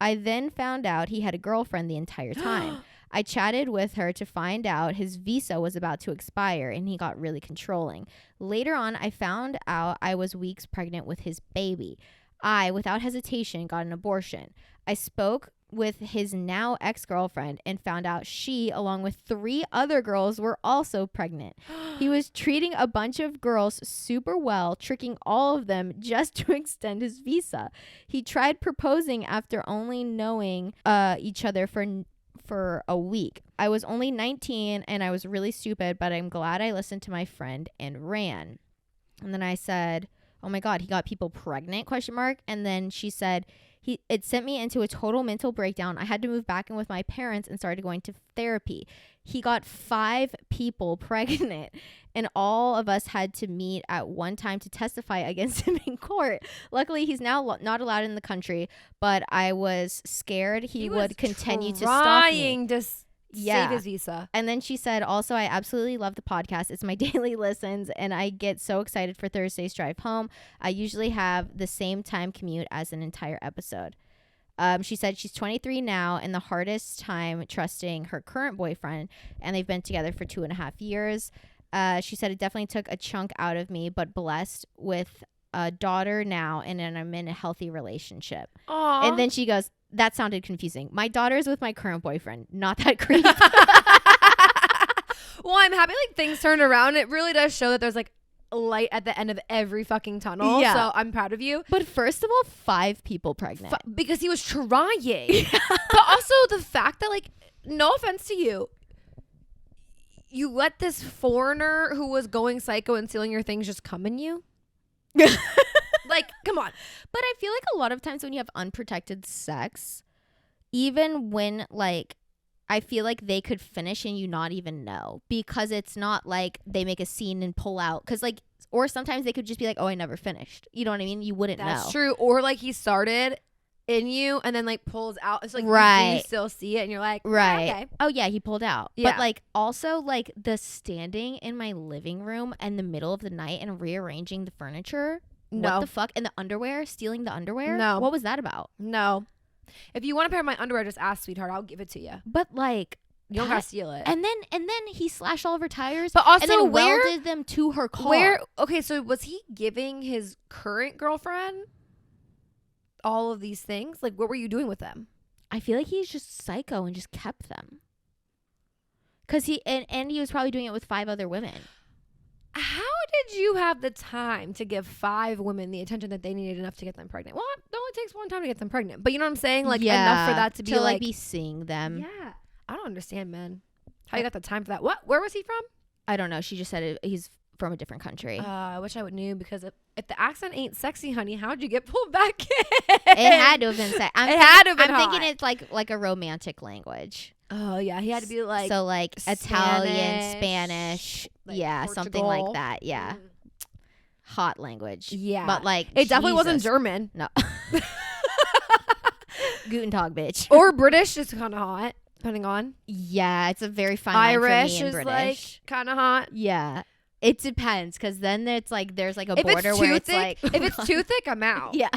I then found out he had a girlfriend the entire time. I chatted with her to find out his visa was about to expire, and he got really controlling. Later on, I found out I was weeks pregnant with his baby. I, without hesitation, got an abortion. I spoke with his now ex-girlfriend and found out she, along with 3 other girls, were also pregnant. He was treating a bunch of girls super well, tricking all of them just to extend his visa. He tried proposing after only knowing each other for a week. I was only 19 and I was really stupid, but I'm glad I listened to my friend and ran. And then I said, oh my God, he got people pregnant, ? And then she said, it sent me into a total mental breakdown. I had to move back in with my parents and started going to therapy. He got 5 people pregnant, and all of us had to meet at one time to testify against him in court. Luckily, he's now not allowed in the country, but I was scared he would continue to stalk me. Trying to save his visa. And then she said, also, I absolutely love the podcast. It's my daily listens, and I get so excited for Thursday's drive home. I usually have the same time commute as an entire episode. She said she's 23 now and the hardest time trusting her current boyfriend, and they've been together for 2.5 years. She said it definitely took a chunk out of me, but blessed with a daughter now, and I'm in a healthy relationship. Aww. And then she goes, that sounded confusing. My daughter's with my current boyfriend. Not that creepy. Well, I'm happy like things turned around. It really does show that there's like a light at the end of every fucking tunnel. Yeah. So I'm proud of you. But first of all, 5 people pregnant. Because he was trying. But also the fact that, like, no offense to you, you let this foreigner who was going psycho and stealing your things just come in you? Like, come on. But I feel like a lot of times when you have unprotected sex, even when, like, I feel like they could finish and you not even know, because it's not like they make a scene and pull out. Because, like, or sometimes they could just be like, oh, I never finished. You know what I mean? You wouldn't know. That's true. Or, like, he started in you and then, like, pulls out. It's like, right. You still see it and you're like, right. Okay. Oh, yeah, he pulled out. Yeah. But, like, also, like, the standing in my living room in the middle of the night and rearranging the furniture. No. What the fuck? And the underwear? Stealing the underwear? No. What was that about? No. If you want a pair of my underwear, just ask, sweetheart. I'll give it to you. But, like, You don't gotta steal it. And then he slashed all of her tires. But also, and then where welded them to her car. Okay, so was he giving his current girlfriend all of these things? Like, what were you doing with them? I feel like he's just psycho and just kept them. Cause he was probably doing it with 5 other women. How did you have the time to give 5 women the attention that they needed enough to get them pregnant? Well, it only takes one time to get them pregnant. But you know what I'm saying? Like, enough for that to be be seeing them. Yeah. I don't understand, man. How you got the time for that? What? Where was he from? I don't know. She just said he's from a different country. I wish I would knew, because if the accent ain't sexy, honey, how'd you get pulled back in? It had to have been It had to have been I'm thinking hot. it's like a romantic language. Oh yeah, he had to be like so like Italian, Spanish, like yeah, something like Portugal. that. Yeah, hot language. Yeah, but like it definitely wasn't Jesus. German. No, Guten Tag, bitch. Or British is kind of hot, depending on. Yeah, it's a very fine line for Irish me in is British. like kind of hot. Yeah, it depends, because then it's like there's like a If border it's where too it's thick, like if it's too thick, I'm out. yeah.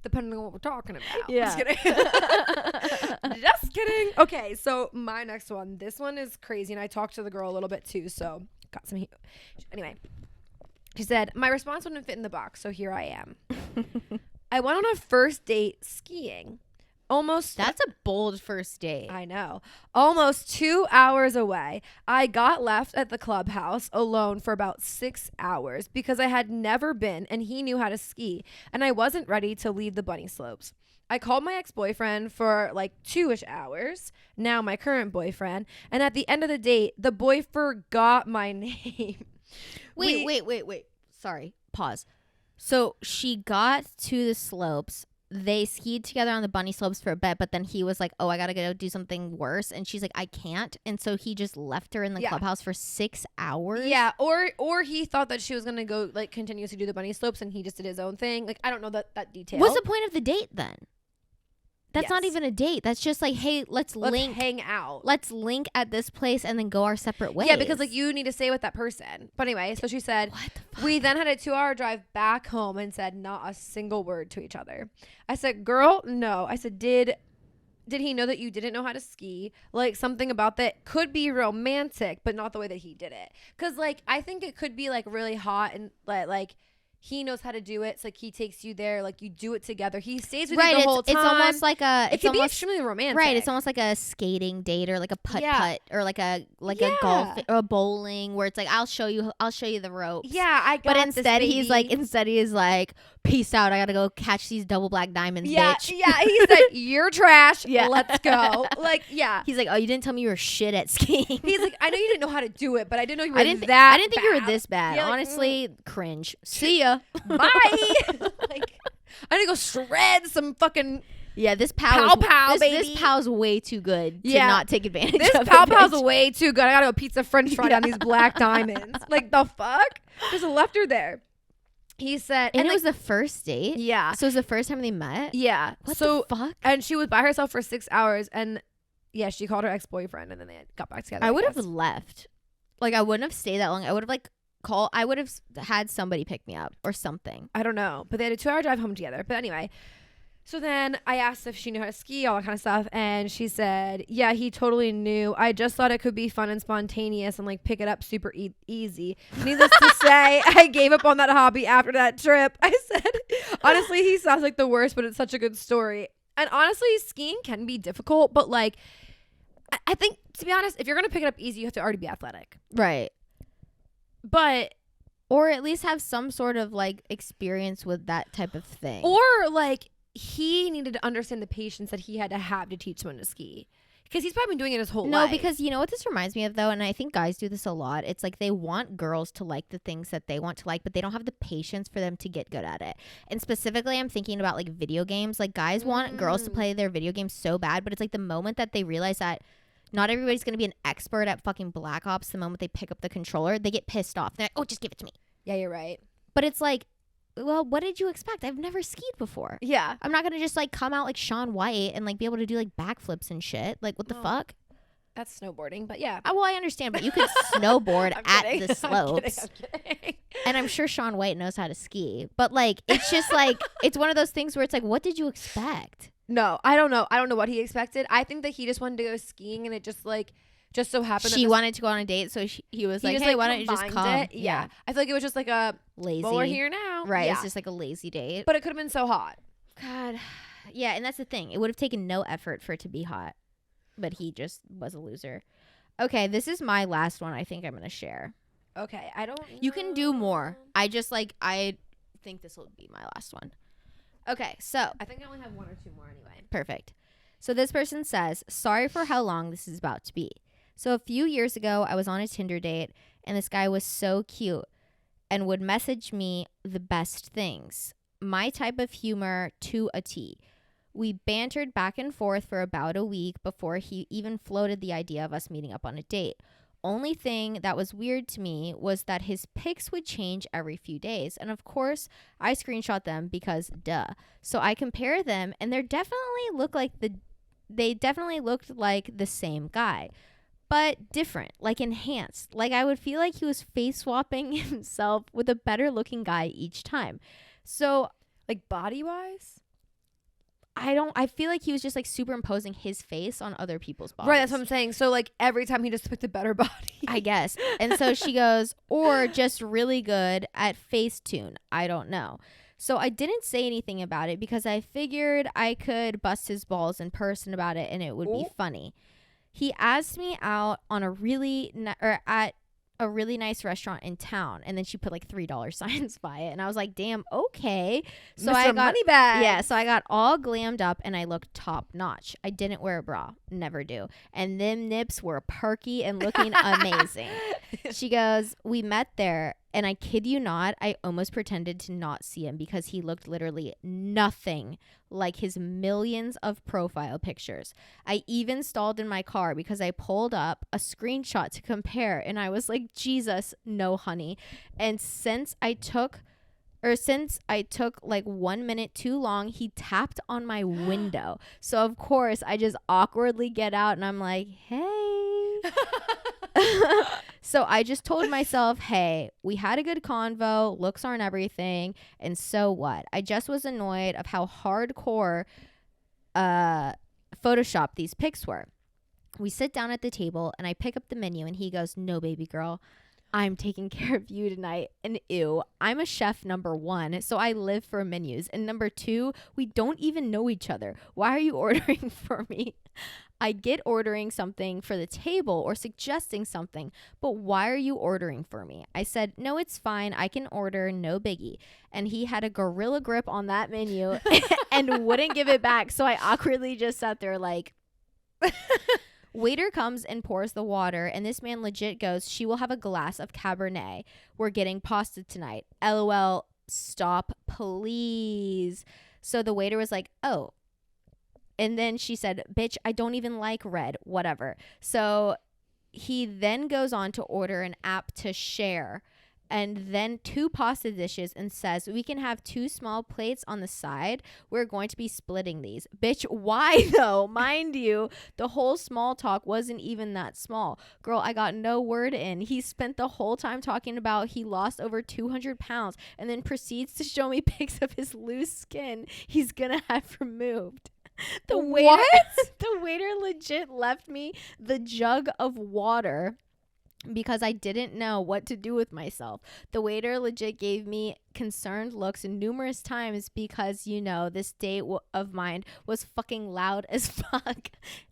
Depending on what we're talking about. Yeah. Just kidding. Just kidding. Okay, so my next one. This one is crazy, and I talked to the girl a little bit too, so got some heat. Anyway, she said, my response wouldn't fit in the box, so here I am. I went on a first date skiing. That's a bold first date. I know. Almost 2 hours away. I got left at the clubhouse alone for about 6 hours because I had never been, and he knew how to ski, and I wasn't ready to leave the bunny slopes. I called my ex-boyfriend for like 2-ish hours, now my current boyfriend, and at the end of the date, the boy forgot my name. Wait. Sorry. Pause. So she got to the slopes. They skied together on the bunny slopes for a bit, but then he was like, oh, I gotta go do something worse. And she's like, I can't. And so he just left her in the clubhouse for 6 hours. Yeah, or he thought that she was gonna go like continuously do the bunny slopes, and he just did his own thing. Like, I don't know that detail. What's the point of the date then? That's not Yes. even a date. That's just like, hey, let's link. hang out. Let's link at this place and then go our separate ways. Yeah, because like you need to stay with that person. But anyway, so she said, what the fuck? we then had a 2-hour drive back home and said not a single word to each other. I said, girl, no. I said, did he know that you didn't know how to ski? Like, something about that could be romantic, but not the way that he did it. Because like I think it could be like really hot, and like he knows how to do it. So like he takes you there, like you do it together. He stays with you the whole time. It's almost like it can be extremely romantic. Right, it's almost like a skating date or like a putt or like a golf or a bowling, where it's like I'll show you the ropes. Yeah, I got But instead this, he's like, peace out. I gotta go catch these double black diamonds, bitch. Yeah, he said, you're trash. Yeah. Let's go. Like, yeah. He's like, oh, you didn't tell me you were shit at skiing. He's like, I know you didn't know how to do it, but I didn't know you were I didn't think you were this bad. Yeah, like, honestly, cringe. See ya. Bye. Like, I need to go shred some fucking. Yeah, this Pow pow, this baby. pal's way too good to Yeah. not take advantage This of it, pow pow's bitch. way too good. I gotta go pizza French fry on these black diamonds. Like, the fuck? Just left her there. He said, And it like, was the first date? yeah, So it was the first time they met? yeah. What So the fuck? and she was by herself for 6 hours, and yeah, she called her ex-boyfriend, and then they got back together. I would have guess. left. Like, I wouldn't have stayed that long. I would have, like, I would have had somebody pick me up or something. I don't know, but they had a 2-hour drive home together. But anyway, so then I asked if she knew how to ski, all that kind of stuff, and she said, yeah, he totally knew. I just thought it could be fun and spontaneous and like pick it up super easy. Needless to say, I gave up on that hobby after that trip. I said, honestly, he sounds like the worst, but it's such a good story. And honestly, skiing can be difficult, but like, I think, to be honest, if you're gonna pick it up easy, you have to already be athletic. Right. But Or at least have some sort of, like, experience with that type of thing. or like he needed to understand the patience that he had to have to teach someone to ski, because he's probably been doing it his whole life. No, because you know what this reminds me of, though, and I think guys do this a lot. It's like they want girls to like the things that they want to like, but they don't have the patience for them to get good at it. And specifically, I'm thinking about like video games. Like, guys want girls to play their video games so bad, but it's like the moment that they realize that not everybody's going to be an expert at fucking Black Ops, the moment they pick up the controller, they get pissed off. They're like, oh, just give it to me. Yeah, you're right. But it's like, well, what did you expect? I've never skied before. Yeah. I'm not going to just like come out like Shaun White and like be able to do like backflips and shit. Like, what the No. fuck? That's snowboarding, but yeah. Well, I understand, but you could snowboard I'm at kidding. the slopes. I'm kidding. And I'm sure Shaun White knows how to ski. But like, it's just like, it's one of those things where it's like, what did you expect? No, I don't know. I don't know what he expected. I think that he just wanted to go skiing, and it just so happened She that wanted to go on a date, so he was like, hey, why don't you just combined come? it. Yeah. I feel like it was just like a, Lazy. well, we're here now. Right. Yeah. It's just like a lazy date. But it could have been so hot. God. Yeah. And that's the thing. It would have taken no effort for it to be hot. But he just was a loser. Okay. This is my last one I think I'm going to share. Okay. I don't You can do know. more. I think this will be my last one. Okay. So I think I only have one or two more anyway. perfect. So this person says, sorry for how long this is about to be. So a few years ago, I was on a Tinder date and this guy was so cute and would message me the best things. My type of humor to a T. We bantered back and forth for about a week before he even floated the idea of us meeting up on a date. Only thing that was weird to me was that his pics would change every few days. And of course, I screenshot them because duh. So I compare them and they definitely looked like the same guy, but different, like enhanced. Like I would feel like he was face swapping himself with a better looking guy each time. So Like body wise? I feel like he was just like superimposing his face on other people's bodies. Right, that's what I'm saying. So like every time he just picked a better body. I guess. And so she goes, or just really good at Facetune. I don't know. So I didn't say anything about it because I figured I could bust his balls in person about it and it would be funny. He asked me out on at a really nice restaurant in town, and then she put like $3 signs by it, and I was like, damn, okay. So Mr. I got Moneybags. Yeah, so I got all glammed up and I looked top notch. I didn't wear a bra, never do, and them nips were perky and looking amazing. She goes, we met there, and I kid you not, I almost pretended to not see him because he looked literally nothing like his millions of profile pictures. I even stalled in my car because I pulled up a screenshot to compare, and I was like, Jesus, no honey. And since I took like 1 minute too long, he tapped on my window. So of course I just awkwardly get out and I'm like, hey. So I just told myself, hey, we had a good convo. Looks aren't everything. And so what? I just was annoyed of how hardcore Photoshop these pics were. We sit down at the table and I pick up the menu and he goes, no, baby girl, I'm taking care of you tonight. And ew, I'm a chef, number one, so I live for menus. And number two, we don't even know each other. Why are you ordering for me? I get ordering something for the table or suggesting something, but why are you ordering for me? I said, no, it's fine. I can order, no biggie. And he had a gorilla grip on that menu and wouldn't give it back. So I awkwardly just sat there like... Waiter comes and pours the water, and this man legit goes, she will have a glass of Cabernet. We're getting pasta tonight. LOL, stop, please. So the waiter was like, oh. And then she said, bitch, I don't even like red, whatever. So he then goes on to order an app to share and then 2 pasta dishes and says, we can have 2 small plates on the side. We're going to be splitting these. Bitch, why though? Mind you, the whole small talk wasn't even that small. Girl, I got no word in. He spent the whole time talking about he lost over 200 pounds and then proceeds to show me pics of his loose skin he's gonna have removed. The waiter legit left me the jug of water because I didn't know what to do with myself. The waiter legit gave me concerned looks numerous times because, you know, this date of mine was fucking loud as fuck.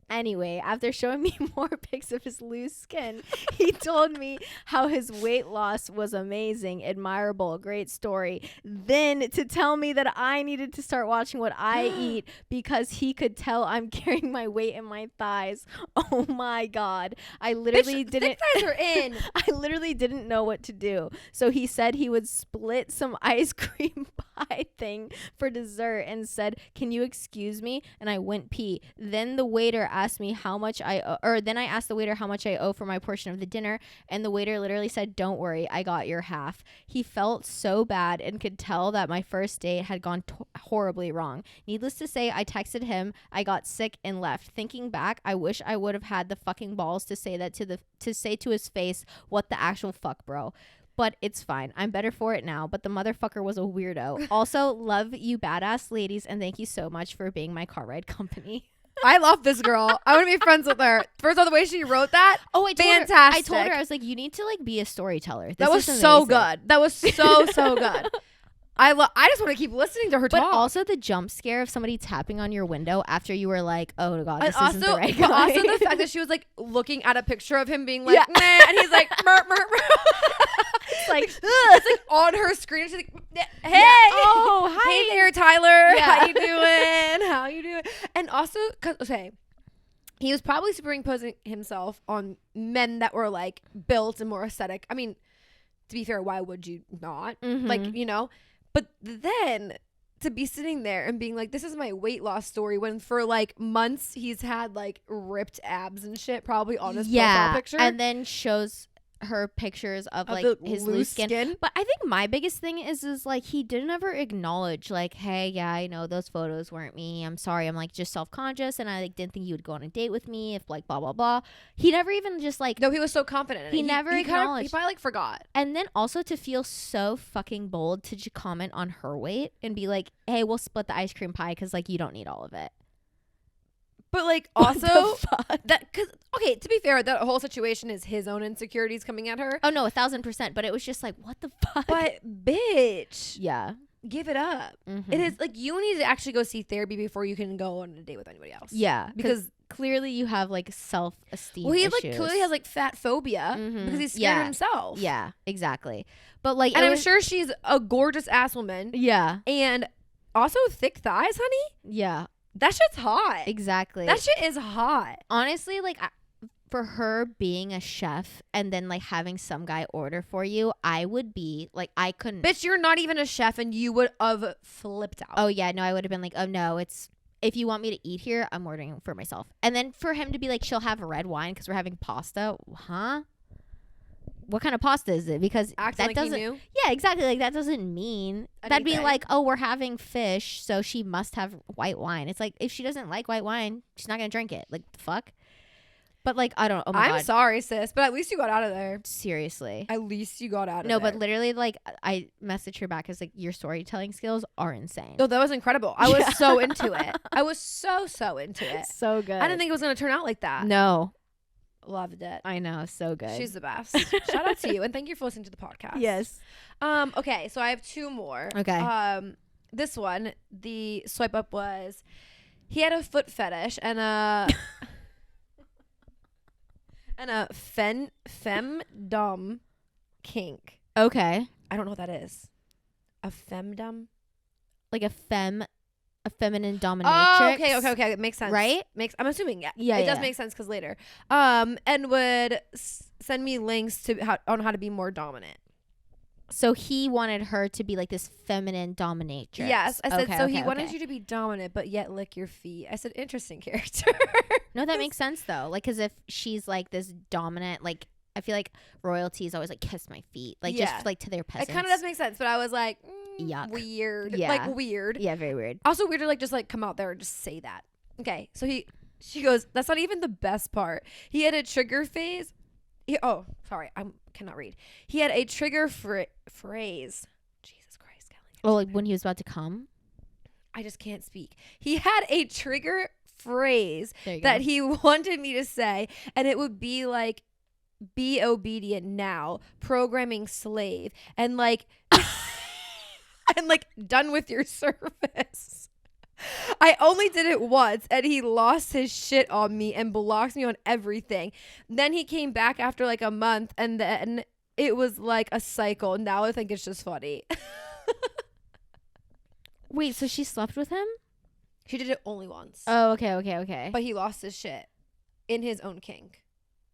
Anyway, after showing me more pics of his loose skin, he told me how his weight loss was amazing, admirable, great story. Then to tell me that I needed to start watching what I eat because he could tell I'm carrying my weight in my thighs. Oh my God. I literally didn't. Thick thighs are in. I literally didn't know what to do. So he said he would split some ice cream pie thing for dessert and said, can you excuse me? And I went pee. Then the waiter asked me how much I owe, or then I asked the waiter how much I owe for my portion of the dinner, and the waiter literally said, don't worry, I got your half. He felt so bad and could tell that my first date had gone horribly wrong. Needless to say, I texted him, I got sick and left. Thinking back, I wish I would have had the fucking balls to say that to say to his face, what the actual fuck, bro. But it's fine. I'm better for it now. But the motherfucker was a weirdo. Also, love you badass ladies. And thank you so much for being my car ride company. I love this girl. I want to be friends with her. First of all, the way she wrote that. Oh, fantastic. I told her, I was like, you need to like be a storyteller. That was so good. That was so good. I just want to keep listening to her talk. But also the jump scare of somebody tapping on your window after you were like, oh God, this and isn't the right guy. But also the fact that she was like looking at a picture of him being like, nah, and he's like, mer, mer, mer. It's like, it's like on her screen. She's like, Hey, oh, hi. hey there, Tyler. Yeah. How you doing? And also, okay, he was probably superimposing himself on men that were like built and more aesthetic. I mean, to be fair, why would you not? Like, you know, but then to be sitting there and being like, this is my weight loss story, when for like months he's had like ripped abs and shit probably on his profile picture. And then shows her pictures of like his loose skin. But I think my biggest thing is like he didn't ever acknowledge like, hey, yeah, I know those photos weren't me. I'm sorry. I'm like just self-conscious and I like didn't think you would go on a date with me if like blah blah blah. He never even just like, no, he was so confident in he it. never acknowledged. He probably like forgot. And then also to feel so fucking bold to comment on her weight and be like, hey, we'll split the ice cream pie because like you don't need all of it. But like also that, because okay, to be fair, that whole situation is his own insecurities coming at her. Oh no, 1,000%. But it was just like, what the fuck? But bitch, yeah, give it up. It is like you need to actually go see therapy before you can go on a date with anybody else. Yeah, because clearly you have like self-esteem. Well, he issues. like clearly has like fat phobia because he's scared of himself. Yeah, exactly. But like, and I'm sure she's a gorgeous ass woman. Yeah, and also thick thighs, honey. Yeah. That shit's hot. Exactly. That shit is hot. Honestly, like for her being a chef and then like having some guy order for you, I would be like, I couldn't. Bitch, you're not even a chef and you would have flipped out. Oh yeah, no, I would have been like, oh no, it's if you want me to eat here, I'm ordering for myself. And then for him to be like, she'll have red wine because we're having pasta, huh? What kind of pasta is it? Because acting that like doesn't. He knew? Yeah, exactly. Like that doesn't mean that'd be like, oh, we're having fish, so she must have white wine. It's like if she doesn't like white wine, she's not gonna drink it. Like the fuck. But like I don't. Oh my God. I'm sorry, sis, but at least you got out of there. Seriously. At least you got out of there. No, there. but literally, like I messaged her back as like your storytelling skills are insane. No, that was incredible. I was so into it. I was so into it. So good. I didn't think it was gonna turn out like that. No. Loved it. I know, so good. She's the best. Shout out to you, and thank you for listening to the podcast. Yes. Okay, so I have two more. Okay. This one, the swipe up was he had a foot fetish and a and a femdom kink. Okay. I don't know what that is. A femdom? Like a feminine dominatrix. Oh, okay. It makes sense. Right? I'm assuming, yeah. Yeah, it does make sense because later. And would send me links to on how to be more dominant. So he wanted her to be like this feminine dominatrix. Yes. I said, he wanted you to be dominant, but yet lick your feet. I said, interesting character. No, that makes sense though. Like, cause if she's like this dominant, like, I feel like royalty is always like kiss my feet. Like just like to their peasants. It kind of does make sense, but I was like, yuck. Weird. Yeah. Like weird. Yeah, very weird. Also weird to like just like come out there and just say that. Okay. So she goes, that's not even the best part. He had a trigger phase. Sorry. I cannot read. He had a trigger phrase. Jesus Christ, Kelly. Oh, like when he was about to come? I just can't speak. He had a trigger phrase go. that he wanted me to say, and it would be like, be obedient now, programming slave, and like and like done with your service. I only did it once and he lost his shit on me and blocks me on everything. Then he came back after like a month and then it was like a cycle. Now I think it's just funny. Wait, so she slept with him? She did it only once. Oh, okay. But he lost his shit in his own kink.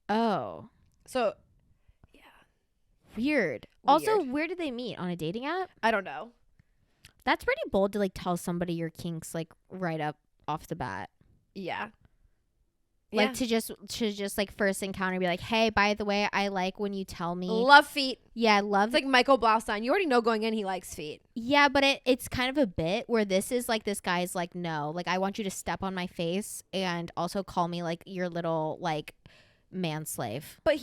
Oh. So, yeah. Weird. Also, where did they meet? On a dating app? I don't know. That's pretty bold to like tell somebody your kinks like right up off the bat. Yeah. Like to just like first encounter be like, hey, by the way, I like when you tell me. Love feet. Yeah, I love. It's like Michael Blaustein. You already know going in he likes feet. Yeah, but it's kind of a bit where this is like this guy's like, no, like I want you to step on my face and also call me like your little like man slave. But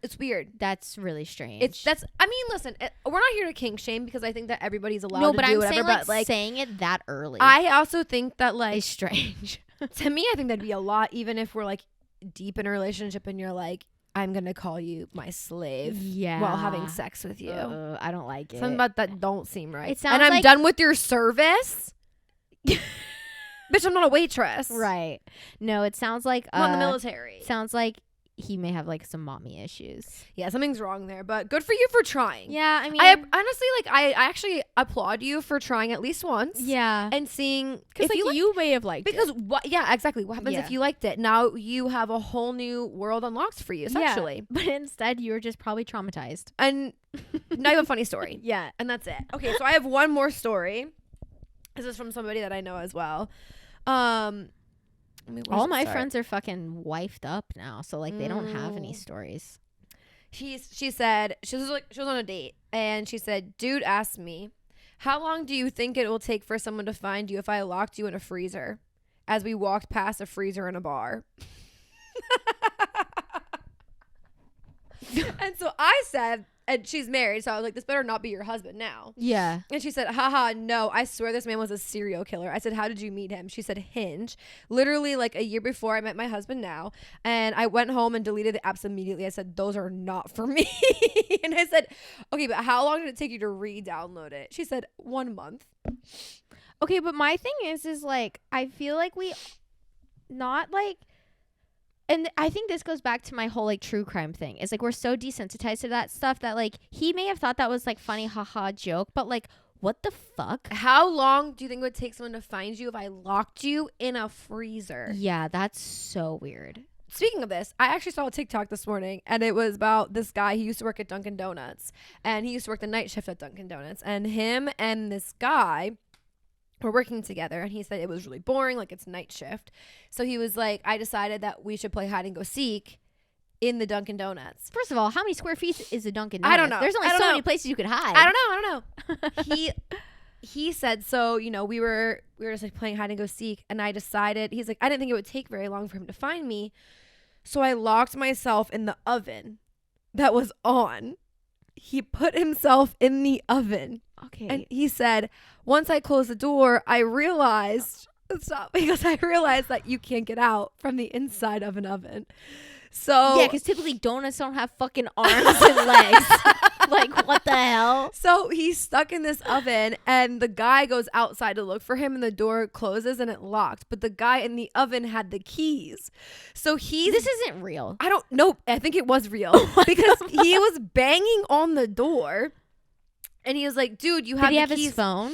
it's weird. That's really strange. I mean, listen, we're not here to kink shame because I think that everybody's allowed to do I'm whatever. saying, but like saying it that early, I also think that like is strange. To me, I think that'd be a lot, even if we're like deep in a relationship and you're like, I'm gonna call you my slave while having sex with you. I don't like it. Something about that don't seem right. It sounds and I'm like done with your service. Bitch, I'm not a waitress. Right. No, it sounds like I'm not in the military. Sounds like he may have like some mommy issues. Yeah, something's wrong there, but good for you for trying. Yeah, I mean, I honestly like I actually applaud you for trying at least once. yeah, And seeing because like you may have liked because it. what yeah, exactly. What happens Yeah. if you liked it? Now you have a whole new world unlocked for you, essentially. Yeah, but instead you were just probably traumatized. And now you have a funny story. Yeah. And that's it. Okay, so I have one more story. This is from somebody that I know as well. All my friends are fucking wifed up now, so like they don't have any stories. She said she was on a date and she said, dude asked me, how long do you think it will take for someone to find you if I locked you in a freezer? As we walked past a freezer in a bar. And so I said, and she's married, so I was like, this better not be your husband now. Yeah. And she said, haha, no, I swear this man was a serial killer. I said, how did you meet him? She said, Hinge. Literally like a year before I met my husband now. And I went home and deleted the apps immediately. I said, those are not for me. And I said, okay, but how long did it take you to re-download it? She said, 1 month. Okay, but my thing is like, I feel like we not like, and I think this goes back to my whole like true crime thing. It's like we're so desensitized to that stuff that like he may have thought that was like funny, haha, joke, but like what the fuck? How long do you think it would take someone to find you if I locked you in a freezer? Yeah, that's so weird. Speaking of this, I actually saw a TikTok this morning and it was about this guy. He used to work at Dunkin' Donuts and he used to work the night shift at Dunkin' Donuts, and him and this guy were working together, and he said it was really boring, like it's night shift. So he was like, I decided that we should play hide and go seek in the Dunkin' Donuts. First of all, how many square feet is a Dunkin' Donuts? I don't know. There's only so many places you could hide. I don't know. He said, so, you know, we were just like playing hide and go seek, and I decided, he's like, I didn't think it would take very long for him to find me. So I locked myself in the oven that was on. He put himself in the oven. Okay. And he said, once I closed the door, I realized that you can't get out from the inside of an oven. So yeah, because typically donuts don't have fucking arms and legs. Like, what the hell? So he's stuck in this oven, and the guy goes outside to look for him, and the door closes and it locked. But the guy in the oven had the keys. So this isn't real. I don't know. I think it was real because he was banging on the door, and he was like, "Dude, you have Did he the have keys." his phone?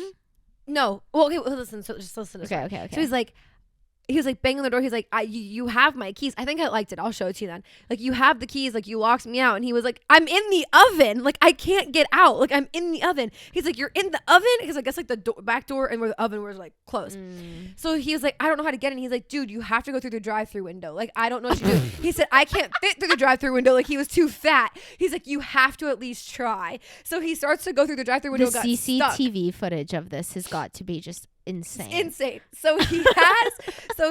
No. Well, okay. Well, listen. So just listen to this. Okay. So he was like banging on the door. He's like, you have my keys. I think I liked it. I'll show it to you then. Like, you have the keys. Like, you locked me out. And he was like, I'm in the oven. Like, I can't get out. Like, I'm in the oven. He's like, you're in the oven? Because I guess like the back door and where the oven was like closed. So he was like, I don't know how to get in. He's like, dude, you have to go through the drive-through window. Like, I don't know what to do. He said, I can't fit through the drive-through window. Like, he was too fat. He's like, you have to at least try. So he starts to go through the drive-through window. The CCTV footage of this has got to be just insane. So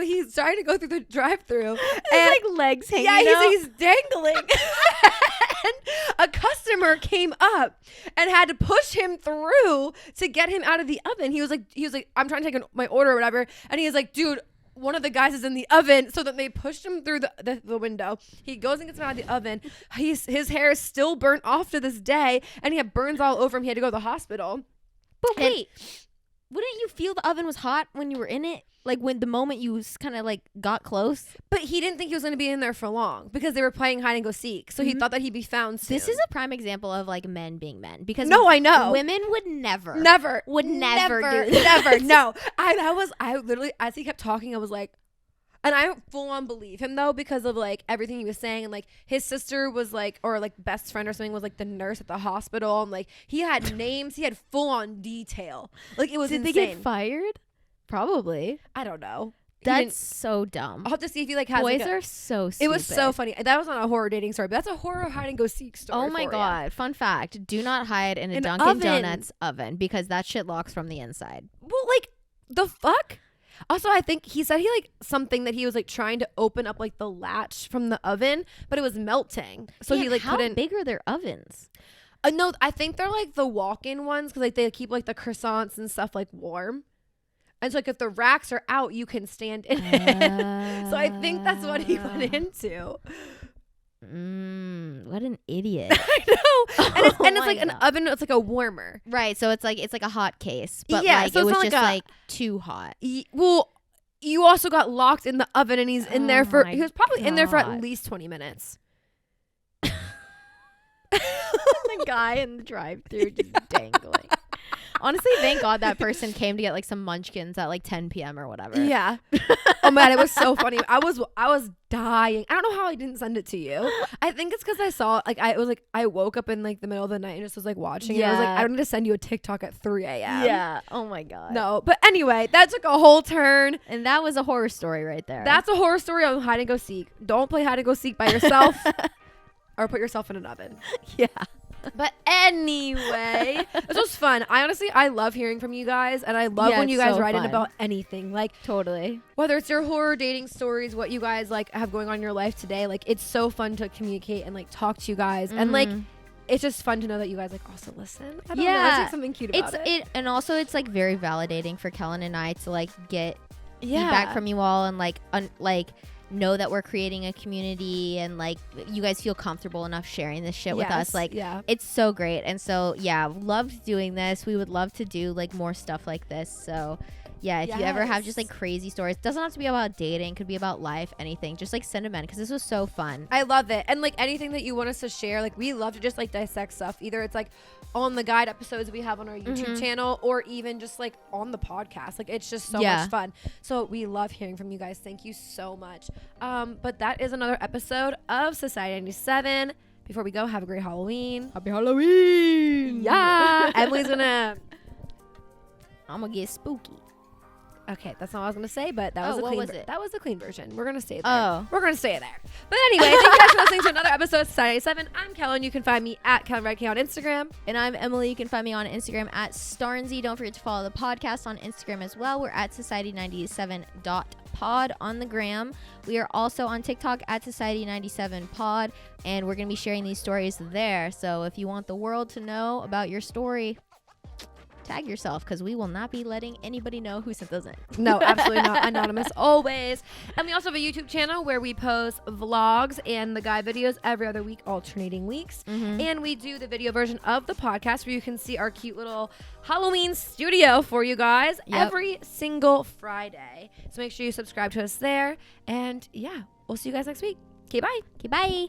he's trying to go through the drive-through, and like legs hanging yeah, out. he's dangling. And a customer came up and had to push him through to get him out of the oven. He was like, I'm trying to take my order or whatever, and he was like, dude, one of the guys is in the oven. So that they pushed him through the window. He goes and gets him out of the oven. His hair is still burnt off to this day, and he had burns all over him. He had to go to the hospital. But wait, wouldn't you feel the oven was hot when you were in it? Like when the moment you kind of like got close? But he didn't think he was going to be in there for long because they were playing hide and go seek. So he thought that he'd be found soon. This is a prime example of like men being men, because no, I know women would never do never. No, I literally, as he kept talking, I was like, and I don't full on believe him though, because of like everything he was saying, and like his sister was like, or like best friend or something was like the nurse at the hospital, and like he had names, he had full on detail. Like it was Did insane. they get fired? Probably. I don't know. That's so dumb. I'll have to see if he like has. Boys like are so stupid. It was so funny. That was not a horror dating story, but that's a horror hide and go seek story. Oh my god! Fun fact: do not hide in a An Dunkin' oven. Donuts oven, because that shit locks from the inside. Well, like the fuck. Also, I think he said he like something that he was like trying to open up like the latch from the oven, but it was melting, so he like how couldn't. big are their ovens? No, I think they're like the walk-in ones because like they keep like the croissants and stuff like warm. And so like if the racks are out, you can stand in it. So I think that's what he went into. What an idiot. I know. And it's, and it's like an God. oven. It's like a warmer. Right. So it's like a hot case, but Yeah, like so it it's was not just like a- like too hot. Well, you also got locked in the oven, and he's in there for, he was probably in there for at God. least 20 minutes. The guy in the drive-thru just dangling. Honestly, thank God that person came to get like some munchkins at like 10 p.m. or whatever. Yeah. Oh man, it was so funny. I was dying. I don't know how I didn't send it to you. I think it's because I saw like I woke up in like the middle of the night and just was like watching it. I was like, I don't need to send you a TikTok at 3 a.m. Yeah. Oh my God. No. But anyway, that took a whole turn. And that was a horror story right there. That's a horror story on hide and go seek. Don't play hide and go seek by yourself or put yourself in an oven. Yeah. But anyway, this was fun. I love hearing from you guys, and I love when you guys write in about anything, like totally, whether it's your horror dating stories, what you guys like have going on in your life today. Like, it's so fun to communicate and like talk to you guys, and like it's just fun to know that you guys like also listen. I don't know, there's like something cute about it. And also it's like very validating for Kellen and I to like get feedback from you all and like know that we're creating a community and like you guys feel comfortable enough sharing this shit with us. Like, it's so great. And so loved doing this. We would love to do like more stuff like this. So yeah, if you ever have just like crazy stories, doesn't have to be about dating, could be about life, anything, just like send them in because this was so fun. I love it. And like anything that you want us to share, like we love to just like dissect stuff. Either it's like on the guide episodes we have on our YouTube channel or even just like on the podcast. Like it's just so much fun. So we love hearing from you guys. Thank you so much. But that is another episode of Society 97. Before we go, have a great Halloween. Happy Halloween. Yeah. Emily's gonna get spooky. Okay, that's not what I was gonna say, but that was the clean version. We're gonna stay there. Oh, we're gonna stay there. But anyway, thank you guys for listening to another episode of Society 7. I'm Kellen. You can find me at Kellen Redkay on Instagram, and I'm Emily. You can find me on Instagram at Starnsy. Don't forget to follow the podcast on Instagram as well. We're at society97.pod on the gram. We are also on TikTok at society97pod, and we're gonna be sharing these stories there. So if you want the world to know about your story, tag yourself because we will not be letting anybody know who sent those in. No, absolutely not. Anonymous always. And we also have a YouTube channel where we post vlogs and the guide videos every other week, alternating weeks. And we do the video version of the podcast where you can see our cute little Halloween studio for you guys every single Friday. So make sure you subscribe to us there. And yeah, we'll see you guys next week. Okay, bye. Okay, bye.